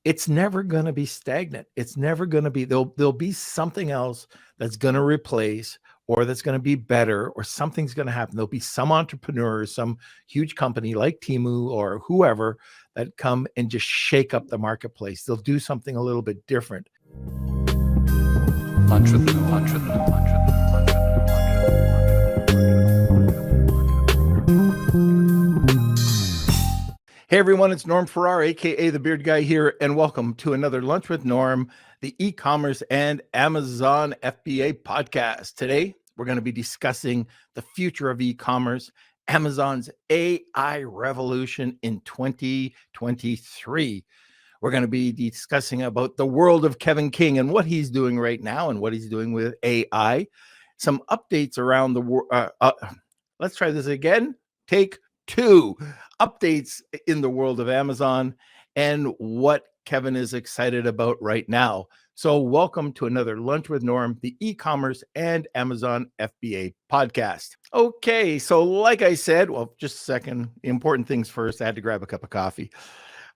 it's never going to be stagnant. It's never going to be, there'll be something else that's going to replace, or that's going to be better, or something's going to happen. There'll be some entrepreneur, some huge company like Temu or whoever that come and just shake up the marketplace. They'll do something a little bit different. Hey everyone, it's Norm Farrar, aka the Beard Guy here, and welcome to another Lunch with Norm, the e-commerce and Amazon FBA podcast. Today, we're going to be discussing the future of e-commerce, Amazon's AI revolution in 2023. We're going to be discussing about the world of Kevin King and what he's doing right now and what he's doing with AI. Some updates around the world. Let's try this again. Take two. Updates in the world of Amazon and what Kevin is excited about right now. So welcome to another Lunch with Norm, the e-commerce and Amazon FBA podcast. Okay, so like I said, well, just a second, important things first. I had to grab a cup of coffee.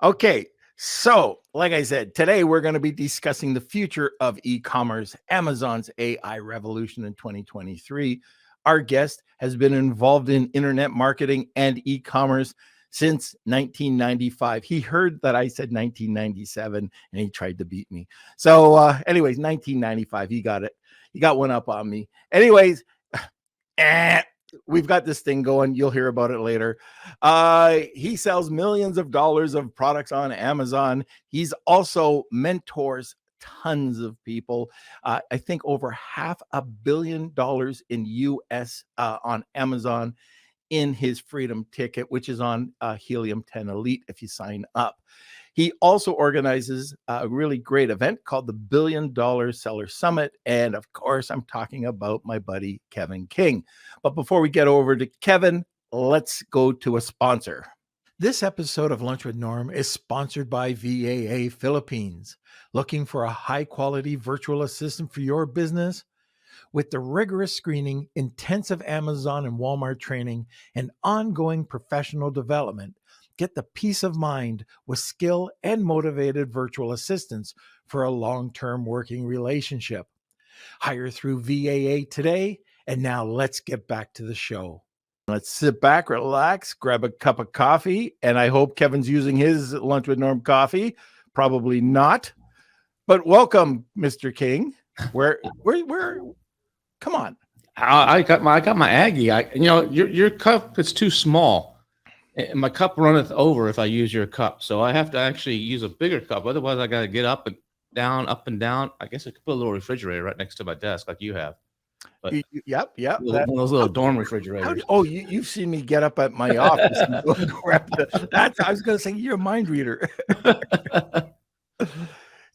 Okay, so like I said, today we're going to be discussing the future of e-commerce, Amazon's AI revolution in 2023. Our guest has been involved in internet marketing and e-commerce since 1995. He heard that I said 1997 and he tried to beat me. So anyways, 1995, he got it. He got one up on me. Anyways, we've got this thing going. You'll hear about it later. He sells millions of dollars of products on Amazon. He's also mentors tons of people. I think over $500 million in US on Amazon in his Freedom Ticket, which is on Helium 10 Elite if you sign up. He also organizes a really great event called the $1 Billion Seller Summit. And of course, I'm talking about my buddy, Kevin King. But before we get over to Kevin, let's go to a sponsor. This episode of Lunch with Norm is sponsored by VAA Philippines. Looking for a high-quality virtual assistant for your business? With the rigorous screening, intensive Amazon and Walmart training, and ongoing professional development, get the peace of mind with skilled and motivated virtual assistants for a long-term working relationship. Hire through VAA today, and now let's get back to the show. Let's sit back, relax, grab a cup of coffee, and I hope Kevin's using his Lunch with Norm coffee. Probably not, but welcome, Mr. King. Where? Come on. I got my Aggie. Your cup is too small. My cup runneth over if I use your cup, so I have to actually use a bigger cup. Otherwise, I got to get up and down, up and down. I guess I could put a little refrigerator right next to my desk, like you have. But Yep. One of those little dorm refrigerators. You've seen me get up at my office and go grab that's. I was going to say you're a mind reader.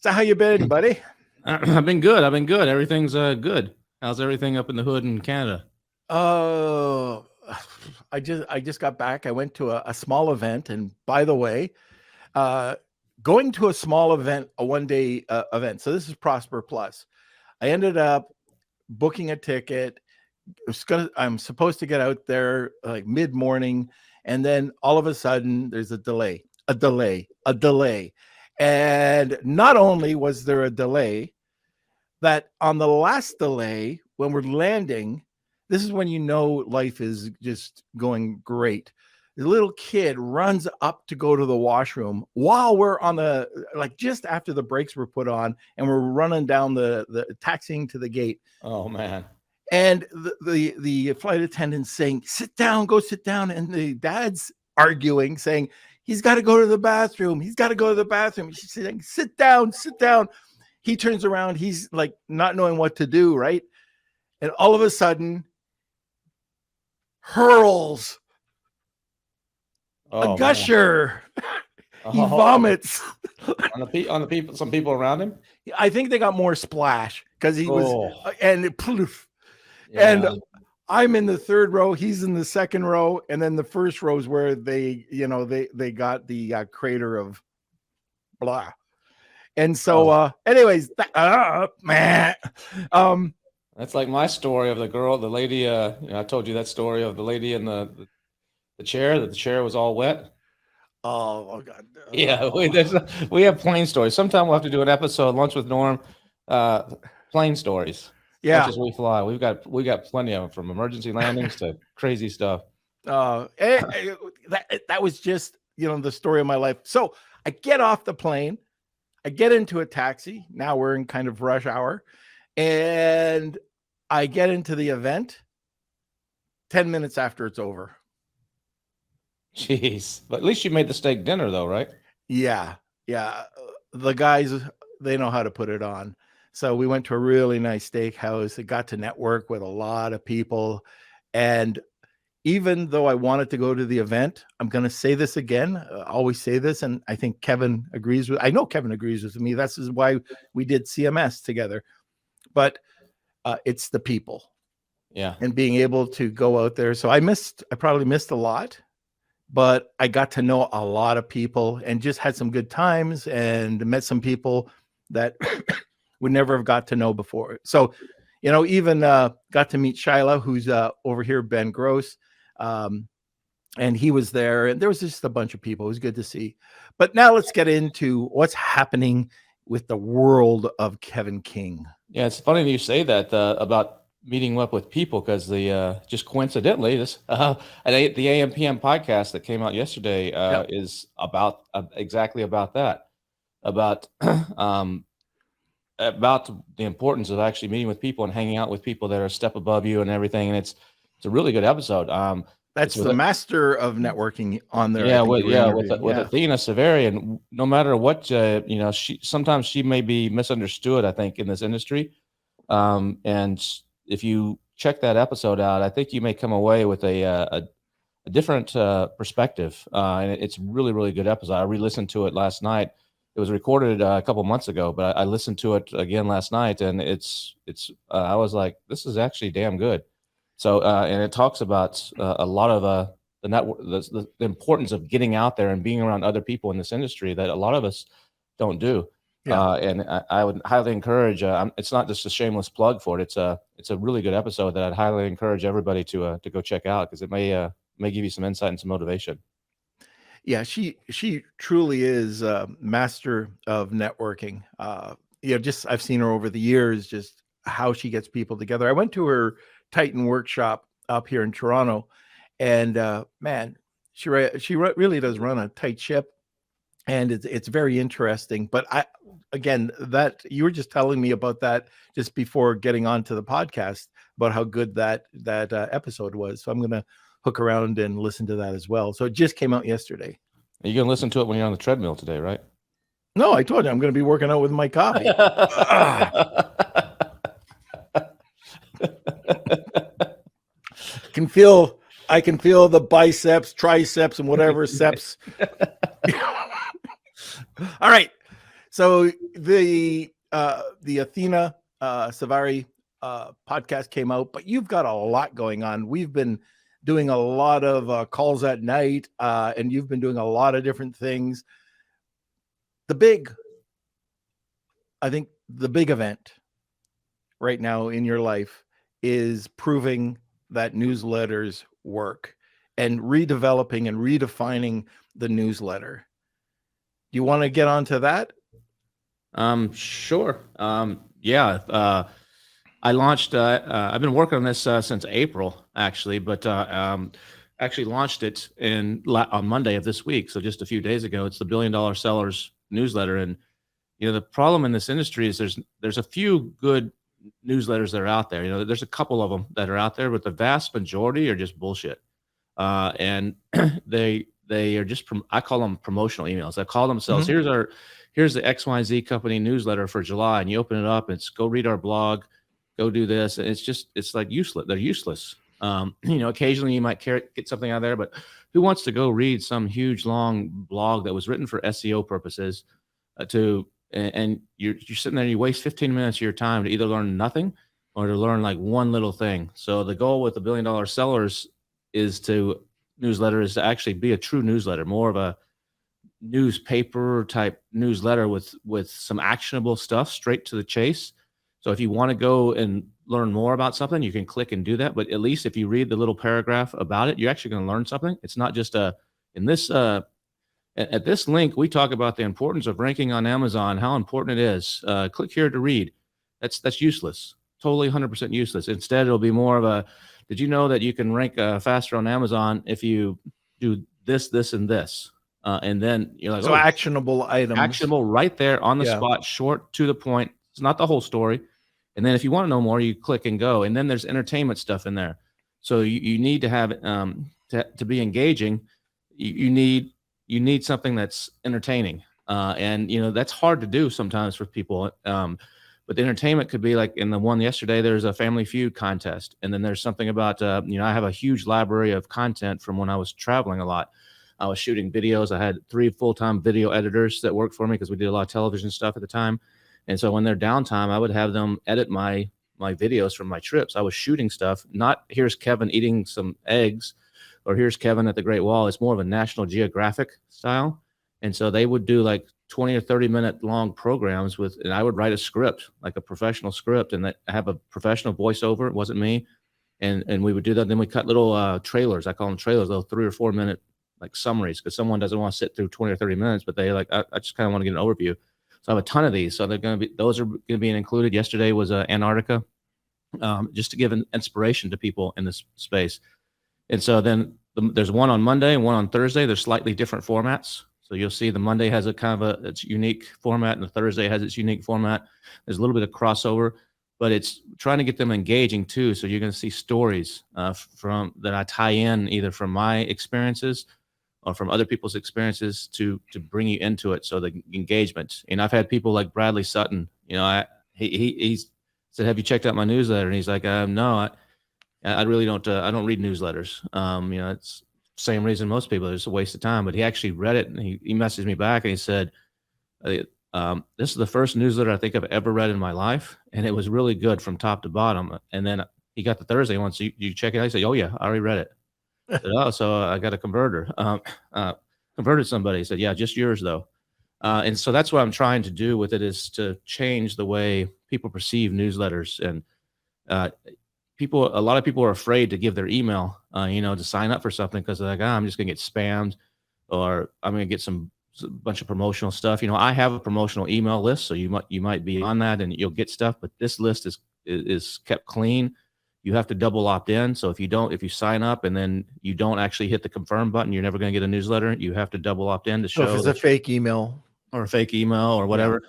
So how you been, buddy? I've been good. Everything's good. How's everything up in the hood in Canada? Oh, I just got back. I went to a small event, and by the way, going to a small event, a one-day event. So this is Prosper Plus. I ended up booking a ticket. I'm supposed to get out there like mid-morning, and then all of a sudden there's a delay. And not only was there a delay, that on the last delay, when we're landing, this is when you know life is just going great. The little kid runs up to go to the washroom while we're on just after the brakes were put on, and we're running down the taxiing to the gate. Oh man. And the flight attendant's saying, sit down, go sit down. And the dad's arguing, saying, he's got to go to the bathroom. He's saying, sit down. He turns around. He's like not knowing what to do, right? And all of a sudden, hurls a gusher. He vomits on the people. Some people around him. I think they got more splash because he was, and it poof. Yeah. And I'm in the third row. He's in the second row, and then the first row is where they got the crater of blah. And so, anyways, man, that's like my story of the lady. I told you that story of the lady in the chair, that the chair was all wet. Oh God. Yeah, we have plane stories. Sometime we'll have to do an episode, Lunch with Norm, plane stories. As much Yeah. as we fly, we got plenty of them, from emergency landings to crazy stuff. That was just, the story of my life. So I get off the plane, I get into a taxi. Now we're in kind of rush hour, and I get into the event 10 minutes after it's over. Jeez, but at least you made the steak dinner, though, right? Yeah. The guys, they know how to put it on. So we went to a really nice steakhouse. It got to network with a lot of people. And even though I wanted to go to the event, I'm going to say this again. I always say this, and I think Kevin agrees with. I know Kevin agrees with me. This is why we did CMS together. But it's the people, and being able to go out there. So I probably missed a lot, but I got to know a lot of people and just had some good times and met some people that would never have got to know before. So, even got to meet Shyla, who's over here, Ben Gross. And he was there, and there was just a bunch of people. It was good to see. But now let's get into what's happening with the world of Kevin King. Yeah, it's funny that you say that about meeting up with people, because just coincidentally, this the AMPM podcast that came out yesterday is about exactly about that, about about the importance of actually meeting with people and hanging out with people that are a step above you and everything. And it's a really good episode. That's the master of networking on there. Yeah, with Athena Severi. And no matter what, sometimes she may be misunderstood, I think, in this industry. And if you check that episode out, I think you may come away with a different perspective. And it's really, really good episode. I re-listened to it last night. It was recorded a couple months ago, but I listened to it again last night, and I was like, this is actually damn good. So, and it talks about a lot of the network, the importance of getting out there and being around other people in this industry that a lot of us don't do. Yeah. And I would highly encourage. It's not just a shameless plug for it. It's a really good episode that I'd highly encourage everybody to go check out, because it may give you some insight and some motivation. Yeah, she truly is a master of networking. Just I've seen her over the years, just how she gets people together. I went to her Titan workshop up here in Toronto, and man, she really does run a tight ship, and it's very interesting. But that you were just telling me about that just before getting onto the podcast, about how good that episode was. So I'm gonna hook around and listen to that as well. So it just came out yesterday. You're gonna listen to it when you're on the treadmill today, right? No, I told you I'm gonna be working out with my coffee. I can feel the biceps, triceps, and whatever seps. All right. So the Athena Severi podcast came out, but you've got a lot going on. We've been doing a lot of calls at night, and you've been doing a lot of different things. I think the big event right now in your life is proving that newsletters work and redeveloping and redefining the newsletter. Do you want to get onto that? Sure. I launched, I've been working on this since April, actually, but actually launched it on Monday of this week. So just a few days ago. It's the $1 Billion Sellers newsletter. And, the problem in this industry is there's a few good newsletters that are out there. There's a couple of them that are out there, but the vast majority are just bullshit. And they are just, I call them promotional emails. They call themselves, here's the XYZ company newsletter for July. And you open it up, it's go read our blog, go do this. And it's like useless. They're useless. Occasionally you might get something out of there, but who wants to go read some huge long blog that was written for SEO purposes and you're sitting there and you waste 15 minutes of your time to either learn nothing or to learn like one little thing. So the goal with the $1 Billion Sellers newsletter is to actually be a true newsletter, more of a newspaper type newsletter with some actionable stuff straight to the chase. So if you want to go and learn more about something, you can click and do that. But at least if you read the little paragraph about it, you're actually going to learn something. It's not just in At this link, we talk about the importance of ranking on Amazon, how important it is. Click here to read. That's useless. Totally 100% useless. Instead, it'll be more of a, did you know that you can rank faster on Amazon if you do this, this, and this? And then you're like, So oh, actionable items. actionable right there on the Yeah. spot, short to the point. It's not the whole story. And then if you want to know more, you click and go. And then there's entertainment stuff in there. So you need to have to be engaging. You need something that's entertaining. And that's hard to do sometimes for people. But the entertainment could be like in the one yesterday, there's a Family Feud contest. And then there's something about, I have a huge library of content from when I was traveling a lot. I was shooting videos. I had 3 full-time video editors that worked for me because we did a lot of television stuff at the time. And so when they're downtime, I would have them edit my videos from my trips. I was shooting stuff, not here's Kevin eating some eggs or here's Kevin at the Great Wall. It's more of a National Geographic style. And so they would do like 20 or 30 minute long programs and I would write a script, like a professional script, and that have a professional voiceover. It wasn't me. And we would do that. Then we cut little trailers. I call them trailers, little 3 or 4 minute like summaries, because someone doesn't want to sit through 20 or 30 minutes, but they like, I just kind of want to get an overview. So I have a ton of these. So those are going to be included. Yesterday was Antarctica, just to give an inspiration to people in this space. And so then there's one on Monday and one on Thursday. They're slightly different formats. So you'll see the Monday has a kind of its unique format, and the Thursday has its unique format. There's a little bit of crossover, but it's trying to get them engaging too. So you're going to see stories from that I tie in either from my experiences or from other people's experiences to bring you into it. So the engagement. And I've had people like Bradley Sutton, he said, have you checked out my newsletter? And he's like, no, I really don't. I don't read newsletters. It's the same reason most people, it's a waste of time, but he actually read it and he messaged me back and he said, this is the first newsletter I think I've ever read in my life. And it was really good from top to bottom. And then he got the Thursday one. So you check it out. I said, oh yeah, I already read it. I said, oh, so I got a converter, converted somebody. He said, yeah, just yours though. And so that's what I'm trying to do with it, is to change the way people perceive newsletters. And a lot of people are afraid to give their email, to sign up for something because they're like, I'm just going to get spammed, or I'm going to get some bunch of promotional stuff. I have a promotional email list, so you might be on that and you'll get stuff, but this list is kept clean. You have to double opt in. So if you sign up and then you don't actually hit the confirm button, you're never going to get a newsletter. You have to double opt in to show. So if it's a fake email or whatever,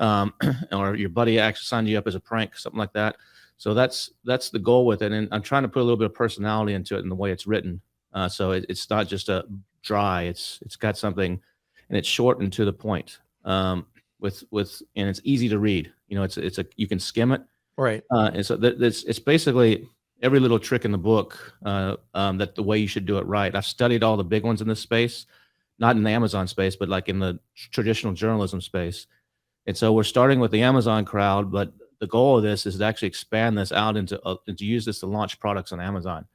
or your buddy actually signed you up as a prank, something like that. So that's the goal with it. And I'm trying to put a little bit of personality into it in the way it's written. So it's not just a dry, it's got something, and it's short and to the point. And it's easy to read. You can skim it. Right. And so it's basically every little trick in the book that the way you should do it right. I've studied all the big ones in this space, not in the Amazon space, but like in the traditional journalism space. And so we're starting with the Amazon crowd, but the goal of this is to actually expand this out and to use this to launch products on Amazon,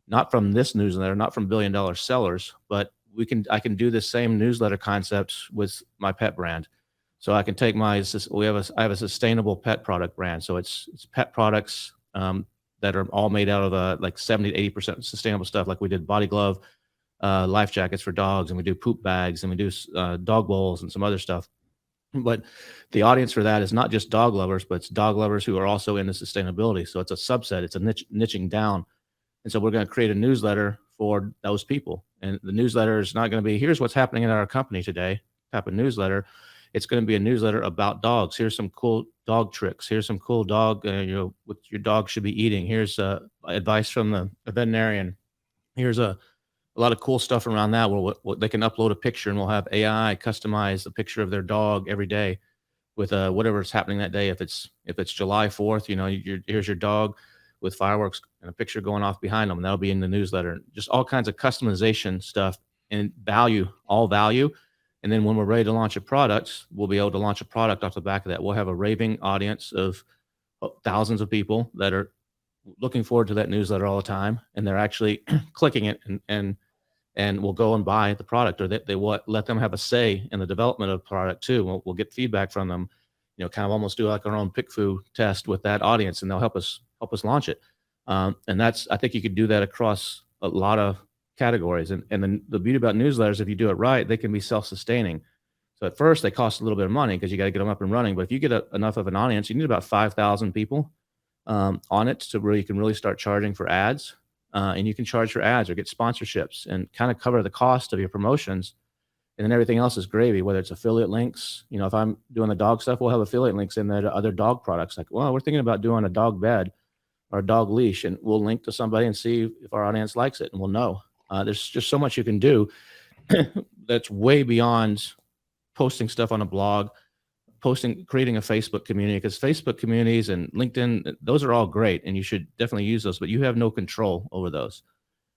not from this newsletter, not from $1 billion sellers, but I can do the same newsletter concept with my pet brand. So I can take I have a sustainable pet product brand. So it's pet products that are all made out of like 70 to 80% sustainable stuff. Like we did body glove, life jackets for dogs, and we do poop bags, and we do dog bowls and some other stuff. But the audience for that is not just dog lovers, but it's dog lovers who are also into sustainability. So it's a subset, it's a niching down. And so we're going to create a newsletter for those people. And the newsletter is not going to be, here's what's happening in our company today type of newsletter. It's going to be a newsletter about dogs. Here's some cool dog tricks. Here's some cool dog, what your dog should be eating. Here's advice from the veterinarian. Here's a lot of cool stuff around that where they can upload a picture and we'll have AI customize the picture of their dog every day with whatever's happening that day. If it's July 4th, here's your dog with fireworks and a picture going off behind them. And that'll be in the newsletter. Just all kinds of customization stuff and all value. And then when we're ready to launch a product, we'll be able to launch a product off the back of that. We'll have a raving audience of thousands of people that are looking forward to that newsletter all the time. And they're actually clicking it and will go and buy the product, or they will let them have a say in the development of the product too. We'll get feedback from them, kind of almost do like our own PickFu test with that audience, and they'll help us launch it. And I think you could do that across a lot of categories. And then the beauty about newsletters, if you do it right, they can be self-sustaining. So at first they cost a little bit of money because you got to get them up and running. But if you get enough of an audience, you need about 5,000 people on it to where you can really start charging for ads. And you can charge for ads or get sponsorships and kind of cover the cost of your promotions. And then everything else is gravy, whether it's affiliate links. If I'm doing the dog stuff, we'll have affiliate links in there to other dog products. Like, well, we're thinking about doing a dog bed or a dog leash, and we'll link to somebody and see if our audience likes it, and we'll know. There's just so much you can do that's way beyond posting stuff on a blog, creating a Facebook community, because Facebook communities and LinkedIn, those are all great, and you should definitely use those, but you have no control over those.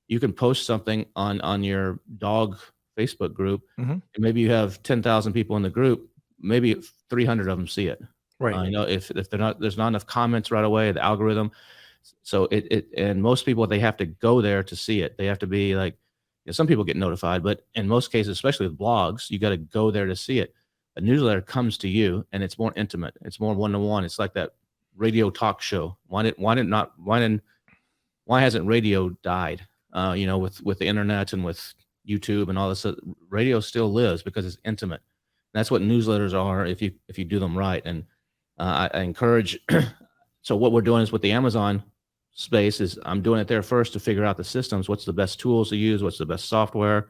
You can post something on your dog Facebook group, and maybe you have 10,000 people in the group, maybe 300 of them see it. Right. If there's not enough comments right away, the algorithm. So and most people, they have to go there to see it. They have to be like, some people get notified, but in most cases, especially with blogs, you got to go there to see it. A newsletter comes to you, and it's more intimate. It's more one-to-one. It's like that radio talk show. Why hasn't radio died? With the internet and with YouTube and all this, radio still lives because it's intimate. That's what newsletters are if you do them right. And I encourage. So what we're doing is with the Amazon space is I'm doing it there first to figure out the systems. What's the best tools to use? What's the best software?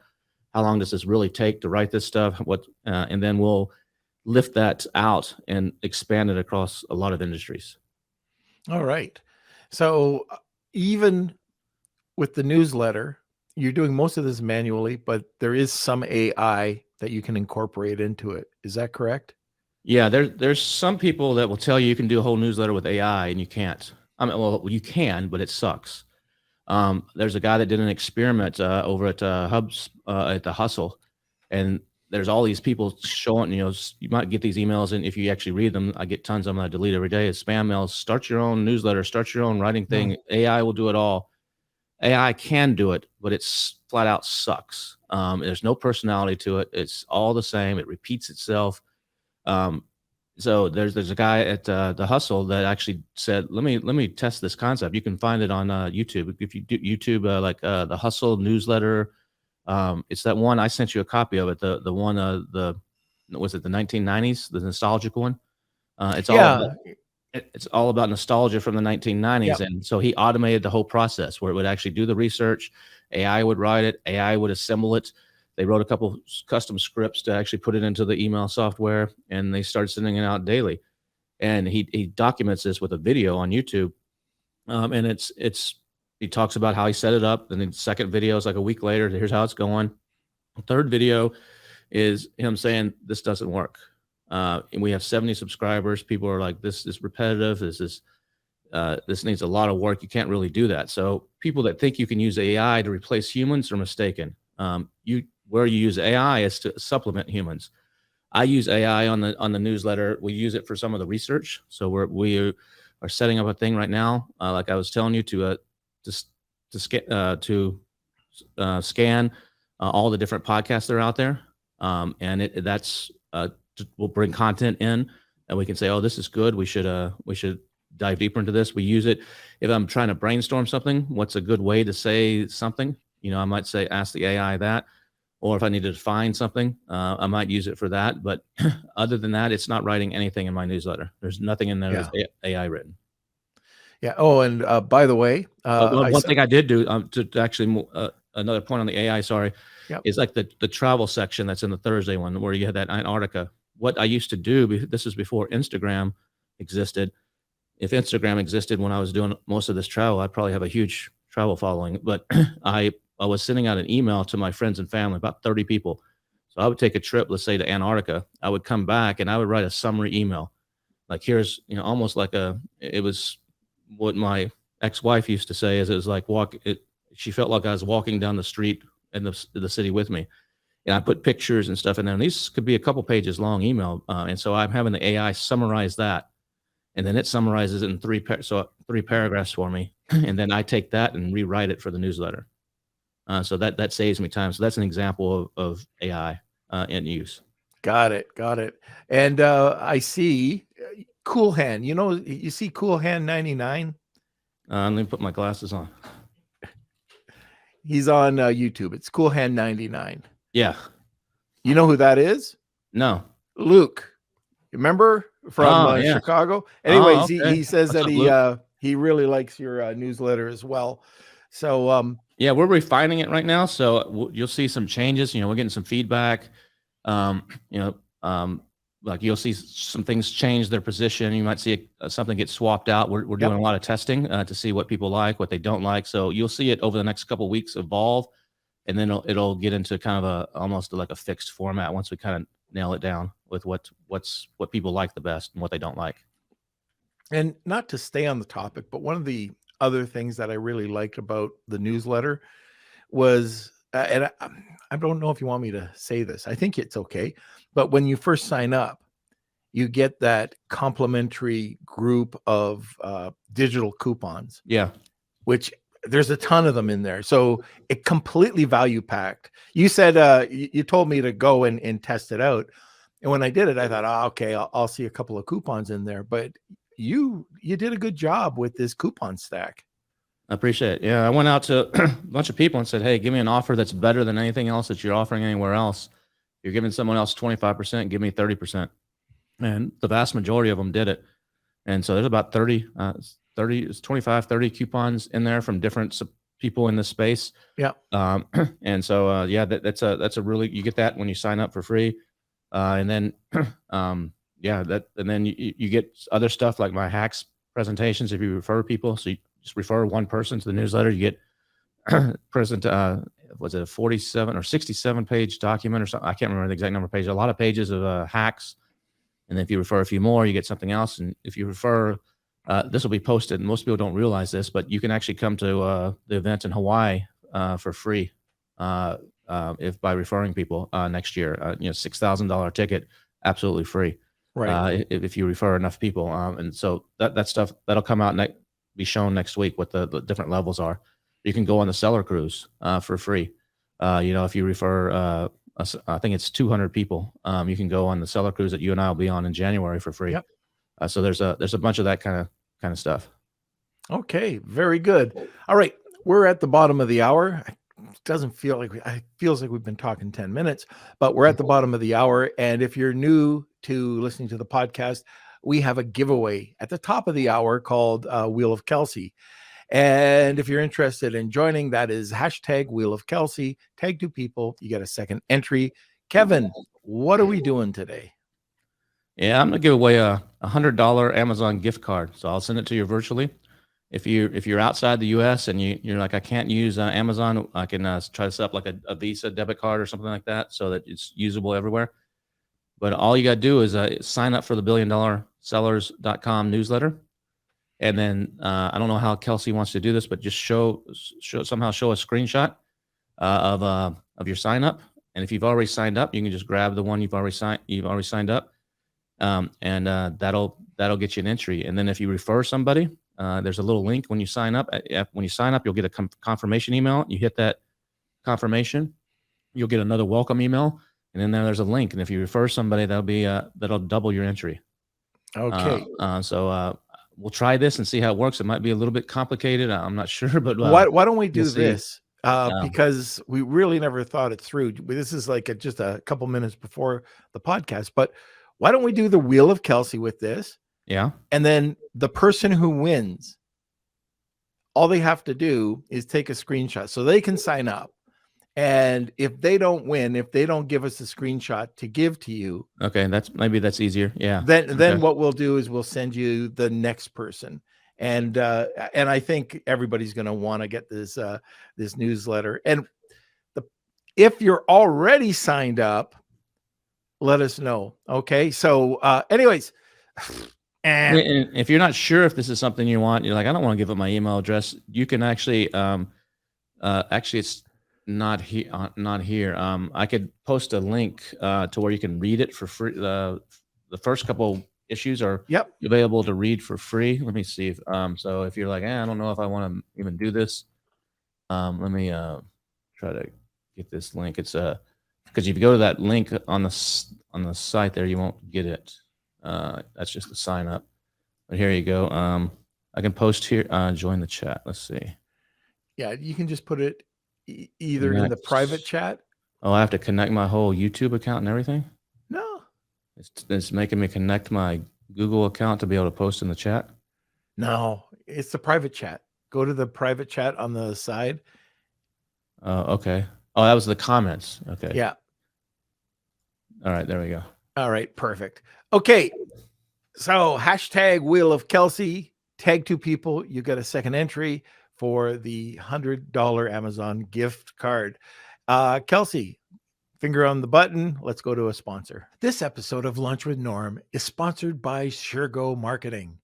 How long does this really take to write this stuff? And then we'll lift that out and expand it across a lot of industries. All right. So even with the newsletter, you're doing most of this manually, but there is some AI that you can incorporate into it. Is that correct? Yeah, there's some people that will tell you can do a whole newsletter with AI, and you can't. Well, you can, but it sucks. There's a guy that did an experiment over at Hubs at the Hustle, and there's all these people showing, you might get these emails, and if you actually read them, I get tons of them I delete every day. It's spam mails. Start your own newsletter, start your own writing thing. AI will do it all. AI can do it, but it's flat out sucks. There's no personality to it. It's all the same. It repeats itself. So there's a guy at the Hustle that actually said, let me test this concept. You can find it on YouTube. If you do YouTube, the Hustle newsletter, it's that one. I sent you a copy of it. The one, was it the 1990s, the nostalgic one? It's all about nostalgia from the 1990s. Yep. And so he automated the whole process where it would actually do the research. AI would write it. AI would assemble it. They wrote a couple custom scripts to actually put it into the email software, and they started sending it out daily. And he documents this with a video on YouTube. And he talks about how he set it up. And then the second video is like a week later. Here's how it's going. The third video is him saying, this doesn't work. And we have 70 subscribers. People are like, this is repetitive. This needs a lot of work. You can't really do that. So people that think you can use AI to replace humans are mistaken. Where you use AI is to supplement humans. I use AI on the newsletter. We use it for some of the research. So we are setting up a thing right now, like I was telling you, to scan all the different podcasts that are out there, and we'll bring content in, and we can say, oh, this is good. We should dive deeper into this. We use it if I'm trying to brainstorm something. What's a good way to say something? I might say, ask the AI that. Or if I need to define something, I might use it for that. But other than that, it's not writing anything in my newsletter. There's nothing in there that's AI written. Yeah. Oh, and by the way, one thing I did do to actually another point on the AI, is like the travel section that's in the Thursday one where you had that Antarctica. What I used to do, this is before Instagram existed. If Instagram existed when I was doing most of this travel, I'd probably have a huge travel following. But I was sending out an email to my friends and family, about 30 people. So I would take a trip, let's say to Antarctica. I would come back and I would write a summary email. Like here's, almost like it was what my ex-wife used to say is it was like she felt like I was walking down the street in the city with me. And I put pictures and stuff in there. And these could be a couple pages long email. And so I'm having the AI summarize that. And then it summarizes it in three paragraphs for me. And then I take that and rewrite it for the newsletter. So that saves me time. So that's an example of AI in use. Got it. And I see Cool Hand. You see Cool Hand 99? Let me put my glasses on. He's on YouTube. It's Cool Hand 99. Yeah. You know who that is? No. Luke. Remember from Yeah. Chicago? Anyways, okay. he says What's that up, he really likes your newsletter as well. So yeah, we're refining it right now. So you'll see some changes. We're getting some feedback. Like you'll see some things change their position. You might see something get swapped out. We're doing a lot of testing to see what people like, what they don't like. So you'll see it over the next couple of weeks evolve, and then it'll get into kind of almost like a fixed format once we kind of nail it down with what people like the best and what they don't like. And not to stay on the topic, but one of the other things that I really liked about the newsletter was, and I don't know if you want me to say this, I think it's okay, but when you first sign up, you get that complimentary group of digital coupons. Yeah. Which there's a ton of them in there. So it completely value packed. You said, you told me to go and test it out. And when I did it, I thought, okay, I'll see a couple of coupons in there, but you did a good job with this coupon stack. I appreciate it. Yeah, I went out to a bunch of people and said, hey, give me an offer that's better than anything else that you're offering anywhere else. If you're giving someone else 25%, give me 30%. And the vast majority of them did it. And so there's about 25, 30 coupons in there from different people in the space. Yeah. And so, that's a really, you get that when you sign up for free. And then, and then you get other stuff like my hacks presentations. If you refer people, so you just refer one person to the newsletter, you get was it a 47 or 67 page document or something? I can't remember the exact number of pages, a lot of pages of hacks. And then if you refer a few more, you get something else. And if you refer, this will be posted. And most people don't realize this, but you can actually come to the event in Hawaii for free if by referring people next year. $6,000 ticket, absolutely free. Right. If you refer enough people. And so that stuff that'll come out be shown next week what the different levels are. You can go on the seller cruise for free. If you refer, I think it's 200 people, you can go on the seller cruise that you and I will be on in January for free. Yep. So there's a bunch of that kind of stuff. Okay, very good. All right, we're at the bottom of the hour. It doesn't feel like it feels like we've been talking 10 minutes, but we're at the bottom of the hour. And if you're new to listening to the podcast, we have a giveaway at the top of the hour called Wheel of Kelsey. And if you're interested in joining, that is hashtag Wheel of Kelsey. Tag 2 people, you get a second entry. Kevin, what are we doing today? Yeah, I'm gonna give away a $100 Amazon gift card. So I'll send it to you virtually. If you're outside the U.S. and you're like, I can't use Amazon, I can try to set up like a Visa debit card or something like that so that it's usable everywhere. But all you got to do is sign up for the $1BillionSellers.com newsletter. And then I don't know how Kelsey wants to do this, but just show a screenshot of your sign up. And if you've already signed up, you can just grab the one you've already signed up, and that'll get you an entry. And then if you refer somebody, there's a little link when you sign up. When you sign up, you'll get a confirmation email. You hit that confirmation, you'll get another welcome email, and then there's a link. And if you refer somebody, that'll double your entry. Okay. So we'll try this and see how it works. It might be a little bit complicated. I'm not sure, but why don't we do this? Yeah. Because we really never thought it through. This is like just a couple minutes before the podcast, but why don't we do the Wheel of Kelsey with this? Yeah. And then the person who wins, all they have to do is take a screenshot so they can sign up. And if they don't win, if they don't give us a screenshot to give to you, okay, that's easier. Yeah. Then what we'll do is we'll send you the next person. And I think everybody's going to want to get this newsletter. And if you're already signed up, let us know. Okay. So anyways, and if you're not sure if this is something you want, you're like, I don't want to give up my email address. You can actually it's not here. I could post a link to where you can read it for free. The first couple issues are available to read for free. Let me see if so if you're like, I don't know if I want to even do this, let me try to get this link. It's because if you go to that link on the site there, you won't get it. That's just the sign up. But here you go. I can post here. Join the chat. Let's see. Yeah, you can just put it either in the private Connect. chat. Oh, I have to connect my whole YouTube account and everything? No, It's making me connect my Google account to be able to post in the chat? no, it's the private chat. Go to the private chat on the side. Okay. Oh, that was the comments. Okay. Yeah. All right, there we go. All right, perfect. Okay, so hashtag Wheel of Kelsey, tag 2 people, you get a second entry for the $100 Amazon gift card. Kelsey, finger on the button. Let's go to a sponsor. This episode of Lunch with Norm is sponsored by SureGo Marketing.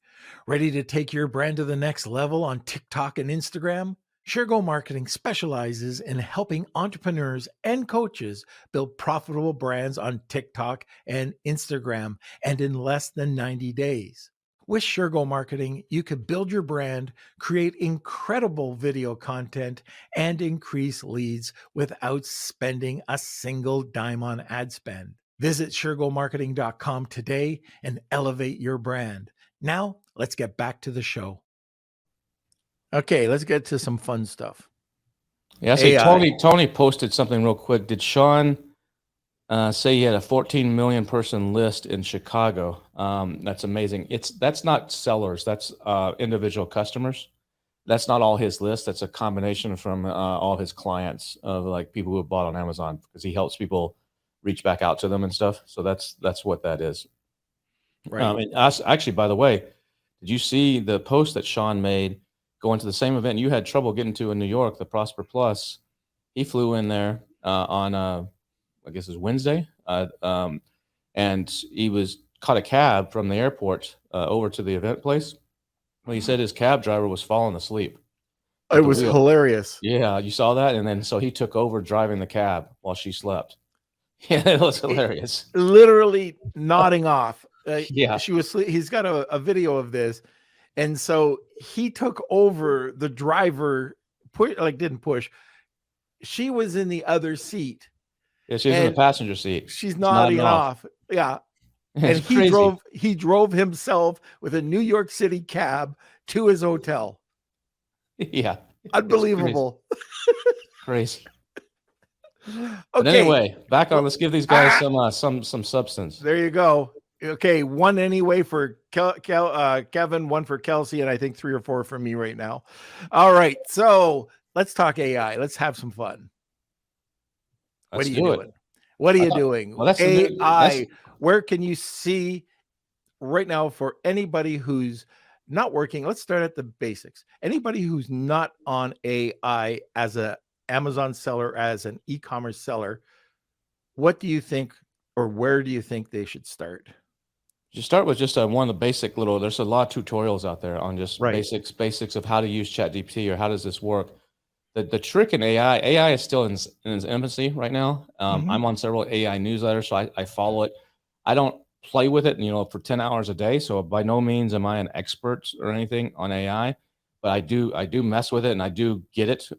Ready to take your brand to the next level on TikTok and Instagram? SureGo Marketing specializes in helping entrepreneurs and coaches build profitable brands on TikTok and Instagram, and in less than 90 days. With SureGo Marketing, you could build your brand, create incredible video content, and increase leads without spending a single dime on ad spend. Visit SureGoMarketing.com today and elevate your brand. Now, let's get back to the show. Okay, let's get to some fun stuff. Yeah, see, Tony posted something real quick. Did Sean say he had a 14 million person list in Chicago? That's amazing. That's not sellers. That's individual customers. That's not all his list. That's a combination from all his clients of like people who have bought on Amazon, because he helps people reach back out to them and stuff. So that's what that is. Right. And actually, by the way, did you see the post that Sean made going to the same event you had trouble getting to in New York, the Prosper Plus? He flew in there on I guess it was Wednesday, and he caught a cab from the airport over to the event place. Well, he said his cab driver was falling asleep. It was hilarious. Yeah, you saw that, and then so he took over driving the cab while she slept. Yeah, it was hilarious. Literally nodding off. Yeah, she was. He's got a video of this, and so he took over the driver. Didn't push. She was in the other seat. Yeah, she was in the passenger seat. She's nodding off. Yeah, and he drove himself with a New York City cab to his hotel. Yeah, unbelievable. Crazy. Okay. But anyway, back on. Let's give these guys some substance. There you go. Okay, one anyway for Kevin, one for Kelsey, and I think 3 or 4 for me right now. All right, so let's talk AI. Let's have some fun. What are you doing? What are you doing? Well, AI. Where can you see right now for anybody who's not working? Let's start at the basics. Anybody who's not on AI as a Amazon seller, as an e-commerce seller, what do you think, or where do you think they should start? You start with just one of the basic little. There's a lot of tutorials out there on just basics of how to use ChatGPT or how does this work. The trick in AI is still in its infancy right now. I'm on several AI newsletters, so I follow it. I don't play with it, for 10 hours a day. So by no means am I an expert or anything on AI, but I do mess with it and I do get it.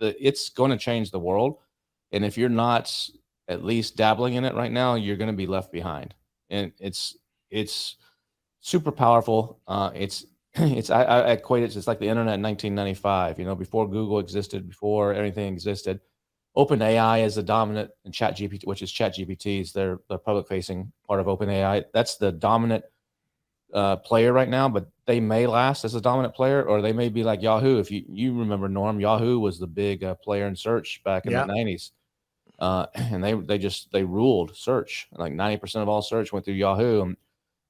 It's going to change the world, and if you're not at least dabbling in it right now, you're going to be left behind. And it's super powerful. I equate it. It's like the internet in 1995. Before Google existed, before anything existed. OpenAI is the dominant, and ChatGPT, which is ChatGPT's their public-facing part of OpenAI. That's the dominant player right now, but they may last as a dominant player, or they may be like Yahoo. If you remember, Norm, Yahoo was the big player in search back in the 90s. And they ruled search. Like 90% of all search went through Yahoo,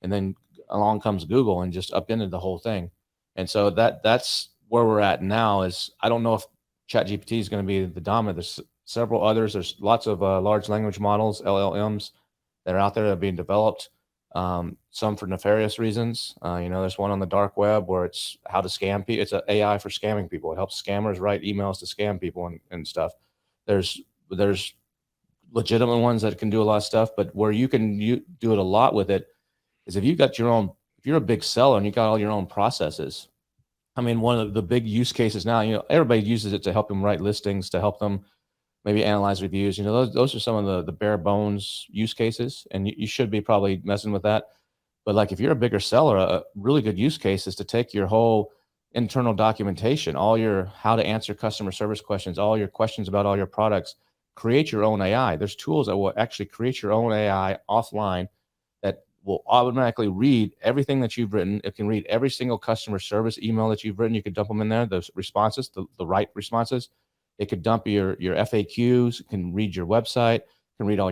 and then along comes Google and just upended the whole thing. And so that's where we're at now. Is I don't know if ChatGPT is going to be the dominant. There's several others. There's lots of large language models, LLMs, that are out there that are being developed. Some for nefarious reasons. There's one on the dark web where it's how to scam people. It's an AI for scamming people. It helps scammers write emails to scam people and stuff. There's legitimate ones that can do a lot of stuff, but where you do it a lot with it is if you're a big seller and you got all your own processes. I mean, one of the big use cases now, everybody uses it to help them write listings, to help them maybe analyze reviews. Those are some of the bare bones use cases, and you should be probably messing with that. But like if you're a bigger seller, a really good use case is to take your whole internal documentation, all your how to answer customer service questions, all your questions about all your products. Create your own AI. There's tools that will actually create your own AI offline that will automatically read everything that you've written. It can read every single customer service email that you've written. You can dump them in there, those responses, the right responses. It could dump your FAQs, it can read your website, can read all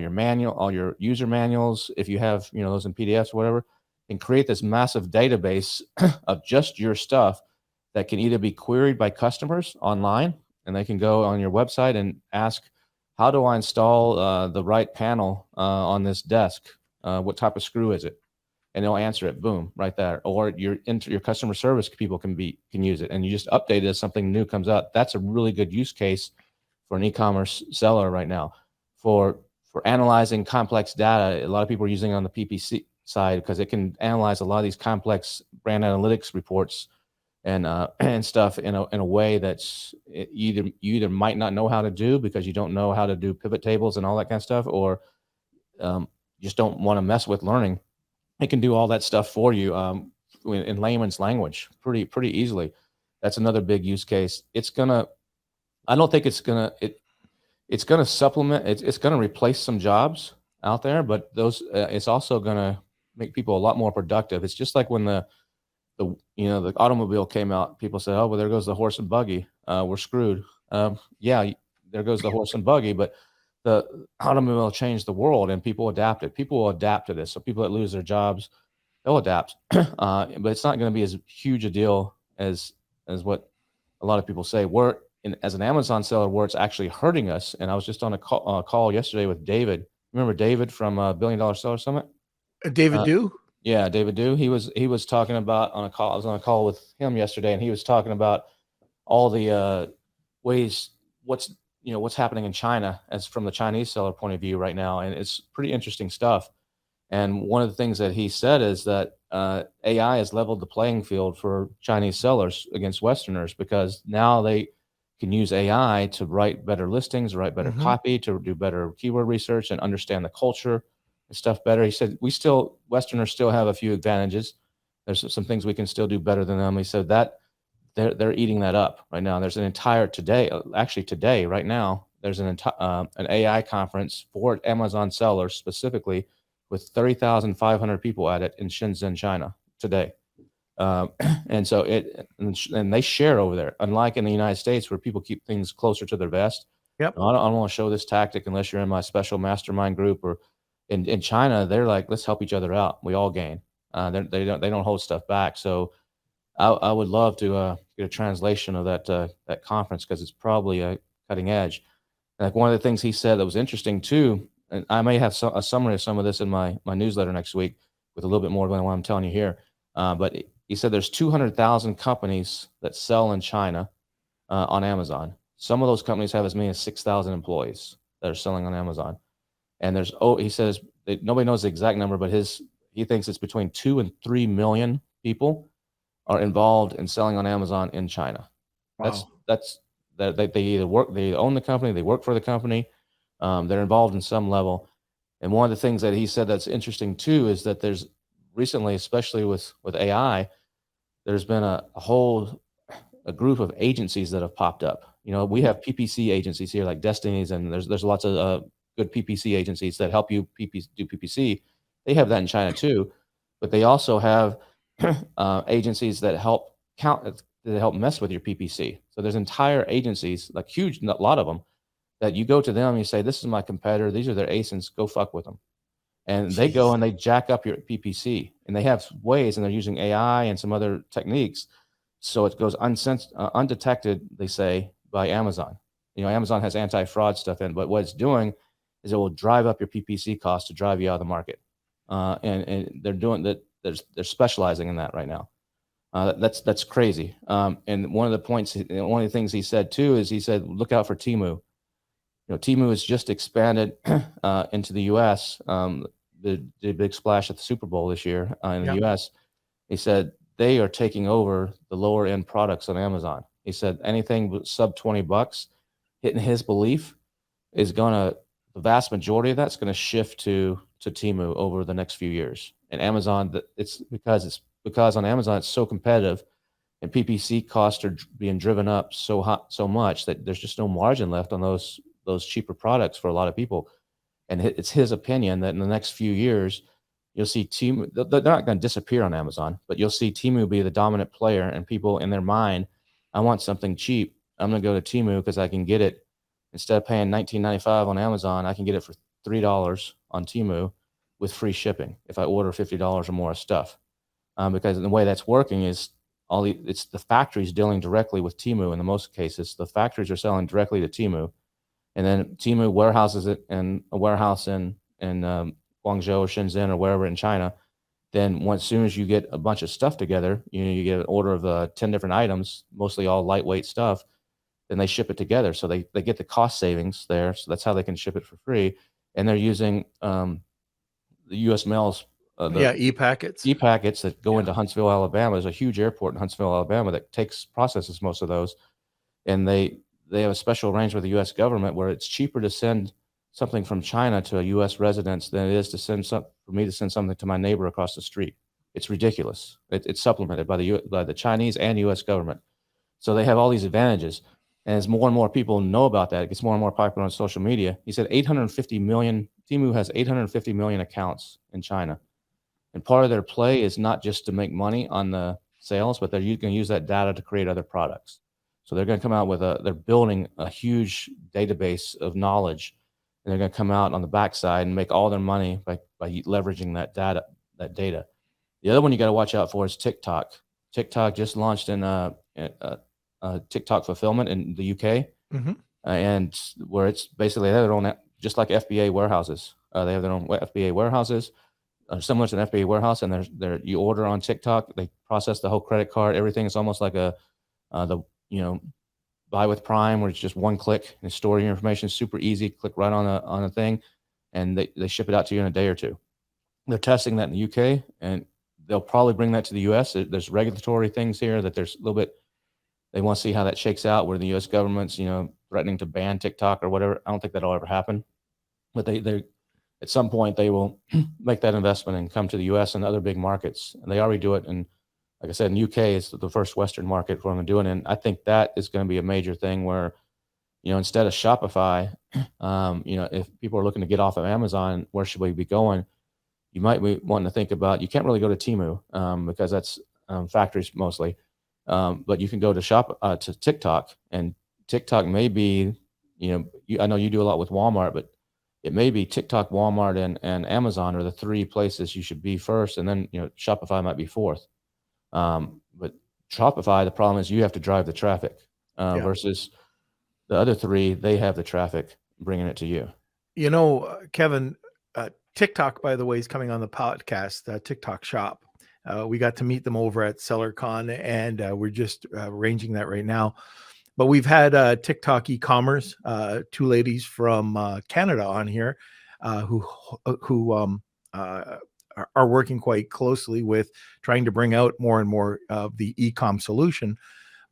your user manuals, if you have, those in PDFs or whatever, and create this massive database of just your stuff that can either be queried by customers online, and they can go on your website and ask, how do I install the right panel on this desk? What type of screw is it? And they'll answer it, boom, right there. Or your customer service people can use it, and you just update it as something new comes out. That's a really good use case for an e-commerce seller right now. For analyzing complex data, a lot of people are using it on the PPC side because it can analyze a lot of these complex brand analytics reports and stuff in a way that's you either might not know how to do because you don't know how to do pivot tables and all that kind of stuff, or just don't want to mess with learning. It can do all that stuff for you in layman's language pretty easily. That's another big use case. I don't think it's gonna supplement. It's gonna replace some jobs out there, but it's also gonna make people a lot more productive. It's just like when the automobile came out. People said, "Oh, well, there goes the horse and buggy. We're screwed." Yeah, there goes the horse and buggy, but the automobile changed the world, and people adapted. People will adapt to this. So people that lose their jobs, they'll adapt. But it's not going to be as huge a deal as what a lot of people say. As an Amazon seller, where it's actually hurting us. And I was just on a call yesterday with David. Remember David from $1 Billion Seller Summit? David Do? Yeah, David Do. He was talking about on a call. I was on a call with him yesterday, and he was talking about all the ways what's happening in China as from the Chinese seller point of view right now, and it's pretty interesting stuff. And one of the things that he said is that AI has leveled the playing field for Chinese sellers against Westerners, because now they can use AI to write better listings, write better copy, to do better keyword research and understand the culture and stuff better. He said Westerners still have a few advantages. There's some things we can still do better than them. He said that they're eating that up right now. There's an entire today, right now, there's an AI conference for Amazon sellers specifically with 30,500 people at it in Shenzhen, China today. And so and they share over there, unlike in the United States where people keep things closer to their vest. Yep. I don't want to show this tactic unless you're in my special mastermind group. Or in China, they're like, let's help each other out. We all gain. They don't hold stuff back. So I would love to get a translation of that conference, because it's probably cutting edge. Like one of the things he said that was interesting too, and I may have a summary of some of this in my newsletter next week with a little bit more than what I'm telling you here. But he said there's 200,000 companies that sell in China on Amazon. Some of those companies have as many as 6,000 employees that are selling on Amazon. And he says nobody knows the exact number, but he thinks it's between 2 and 3 million people are involved in selling on Amazon in China. Wow. That's that they either they own the company, they work for the company, they're involved in some level. And one of the things that he said that's interesting too is that there's recently, especially with AI, there's been a group of agencies that have popped up. We have PPC agencies here like Destiny's, and there's lots of good PPC agencies that help you do PPC. They have that in China too, but they also have agencies that help mess with your PPC. So there's entire agencies, like huge, a lot of them, that you go to them and you say, this is my competitor, these are their ASINs, go fuck with them. And they go and they jack up your PPC, and they have ways, and they're using AI and some other techniques. So it goes undetected, they say, by Amazon. Amazon has anti-fraud stuff in, but what it's doing is it will drive up your PPC cost to drive you out of the market. And they're doing that. They're specializing in that right now. That's crazy. And one of the things he said too is he said, look out for Temu. Temu has just expanded into the U.S. Did a big splash at the Super Bowl this year in the U.S. He said they are taking over the lower end products on Amazon. He said anything sub $20, hitting his belief, the vast majority of that's going to shift to Temu over the next few years. And Amazon, it's because on Amazon it's so competitive, and PPC costs are being driven up so much that there's just no margin left on those cheaper products for a lot of people. And it's his opinion that in the next few years, you'll see Temu. They're not going to disappear on Amazon, but you'll see Temu be the dominant player, and people in their mind, I want something cheap. I'm going to go to Temu because I can get it instead of paying $19.95 on Amazon. I can get it for $3 on Temu with free shipping if I order $50 or more of stuff. Because the way that's working is it's the factories dealing directly with Temu. In most cases, the factories are selling directly to Temu, and then Temu warehouses it in a warehouse in Guangzhou or Shenzhen or wherever in China. Then as soon as you get a bunch of stuff together, you get an order of 10 different items, mostly all lightweight stuff. Then they ship it together, so they get the cost savings there. So that's how they can ship it for free, and they're using the U.S. mails. E-packets. E-packets that go into Huntsville, Alabama. There's a huge airport in Huntsville, Alabama that processes most of those, and they have a special arrangement with the U.S. government where it's cheaper to send something from China to a U.S. residence than it is for me to send something to my neighbor across the street. It's ridiculous. It's supplemented by the Chinese and U.S. government, so they have all these advantages. And as more and more people know about that, it gets more and more popular on social media. He said 850 million. Temu has 850 million accounts in China. And part of their play is not just to make money on the sales, but they're going to use that data to create other products. So they're going to come out they're building a huge database of knowledge, and they're going to come out on the backside and make all their money by leveraging that data. The other one you got to watch out for is TikTok. TikTok just launched in TikTok fulfillment in the UK, and where it's basically they have their own, just like FBA warehouses. They have their own FBA warehouses. Similar to an FBA warehouse, and you order on TikTok, they process the whole credit card, everything. It's almost like buy with Prime, where it's just one click and store your information. Super easy, click right on a thing, and they ship it out to you in a day or two. They're testing that in the UK, and they'll probably bring that to the US. There's regulatory things here that there's a little bit. They want to see how that shakes out. Where the US government's threatening to ban TikTok or whatever. I don't think that'll ever happen, but they at some point they will make that investment and come to the U.S. and other big markets. And they already do it. And like I said, in UK, it's the first Western market where I'm doing it. And I think that is going to be a major thing where, instead of Shopify, if people are looking to get off of Amazon, where should we be going? You might be wanting to think about, you can't really go to Temu because that's factories mostly. But you can go to TikTok, and TikTok may be, I know you do a lot with Walmart, but it may be TikTok, Walmart, and Amazon are the three places you should be first, and then Shopify might be fourth. But Shopify, the problem is you have to drive the traffic versus the other three. They have the traffic bringing it to you. Kevin, TikTok, by the way, is coming on the podcast. TikTok Shop. We got to meet them over at SellerCon, and we're just arranging that right now. But we've had TikTok eCommerce, two ladies from Canada on here who are working quite closely with trying to bring out more and more of the e-com solution.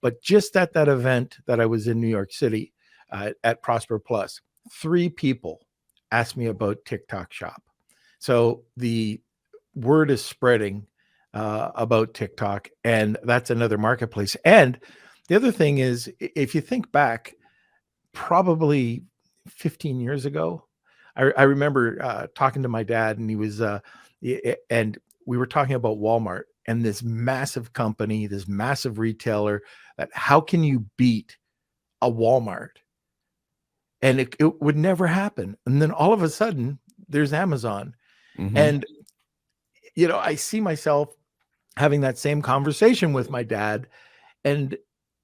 But just at that event that I was in New York City at Prosper Plus, 3 people asked me about TikTok Shop. So the word is spreading about TikTok, and that's another marketplace. And the other thing is, if you think back, probably 15 years ago, I remember talking to my dad, and he was, and we were talking about Walmart and this massive company, this massive retailer, that how can you beat a Walmart? And it would never happen. And then all of a sudden, there's Amazon. And, I see myself having that same conversation with my dad, and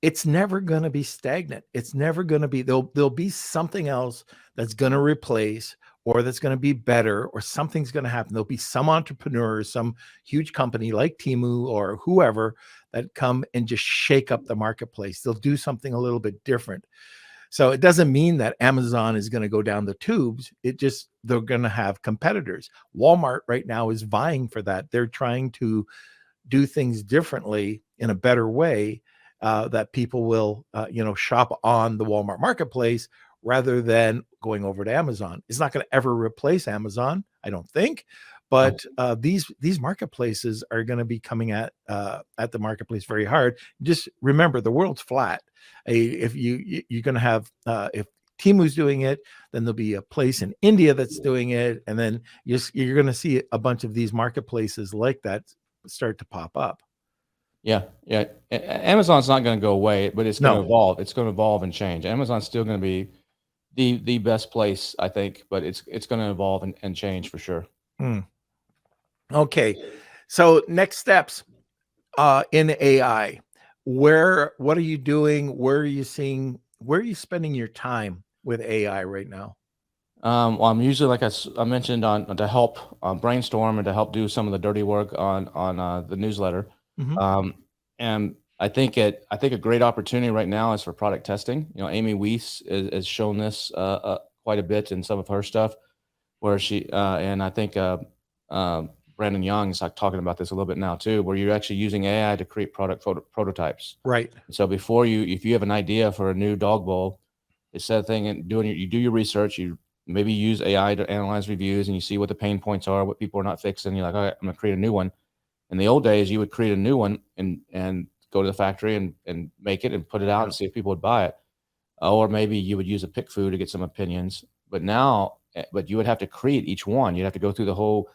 it's never going to be stagnant. It's never going to be, there'll be something else that's going to replace, or that's going to be better, or something's going to happen. There'll be some entrepreneur, some huge company like Temu or whoever that come and just shake up the marketplace. They'll do something a little bit different. So it doesn't mean that Amazon is going to go down the tubes. They're going to have competitors. Walmart right now is vying for that. They're trying to do things differently in a better way, that people will, shop on the Walmart marketplace rather than going over to Amazon. It's not going to ever replace Amazon, I don't think, but these marketplaces are going to be coming at the marketplace very hard. Just remember, the world's flat. If you're going to have if Timu's doing it, then there'll be a place in India that's doing it, and then you're going to see a bunch of these marketplaces like that start to pop up. Yeah, yeah. Amazon's not going to go away, but it's going to No. evolve. It's going to evolve and change. Amazon's still going to be the best place, I think, but it's going to evolve and change for sure. Okay, so next steps in AI. What are you doing? Where are you spending your time with AI right now? Well, I'm usually, like I mentioned, to help brainstorm and to help do some of the dirty work on the newsletter. Mhm. And I think a great opportunity right now is for product testing. Amy Weiss has shown this quite a bit in some of her stuff, where and I think Brandon Young is talking about this a little bit now too, where you're actually using AI to create product prototypes. Right. So if you have an idea for a new dog bowl, instead of you do your research, you maybe use AI to analyze reviews, and you see what the pain points are, what people are not fixing. You're like, all right, I'm gonna create a new one. In the old days, you would create a new one and go to the factory and make it and put it out and see if people would buy it. Or maybe you would use a pick food to get some opinions. But you would have to create each one. You'd have to go through the whole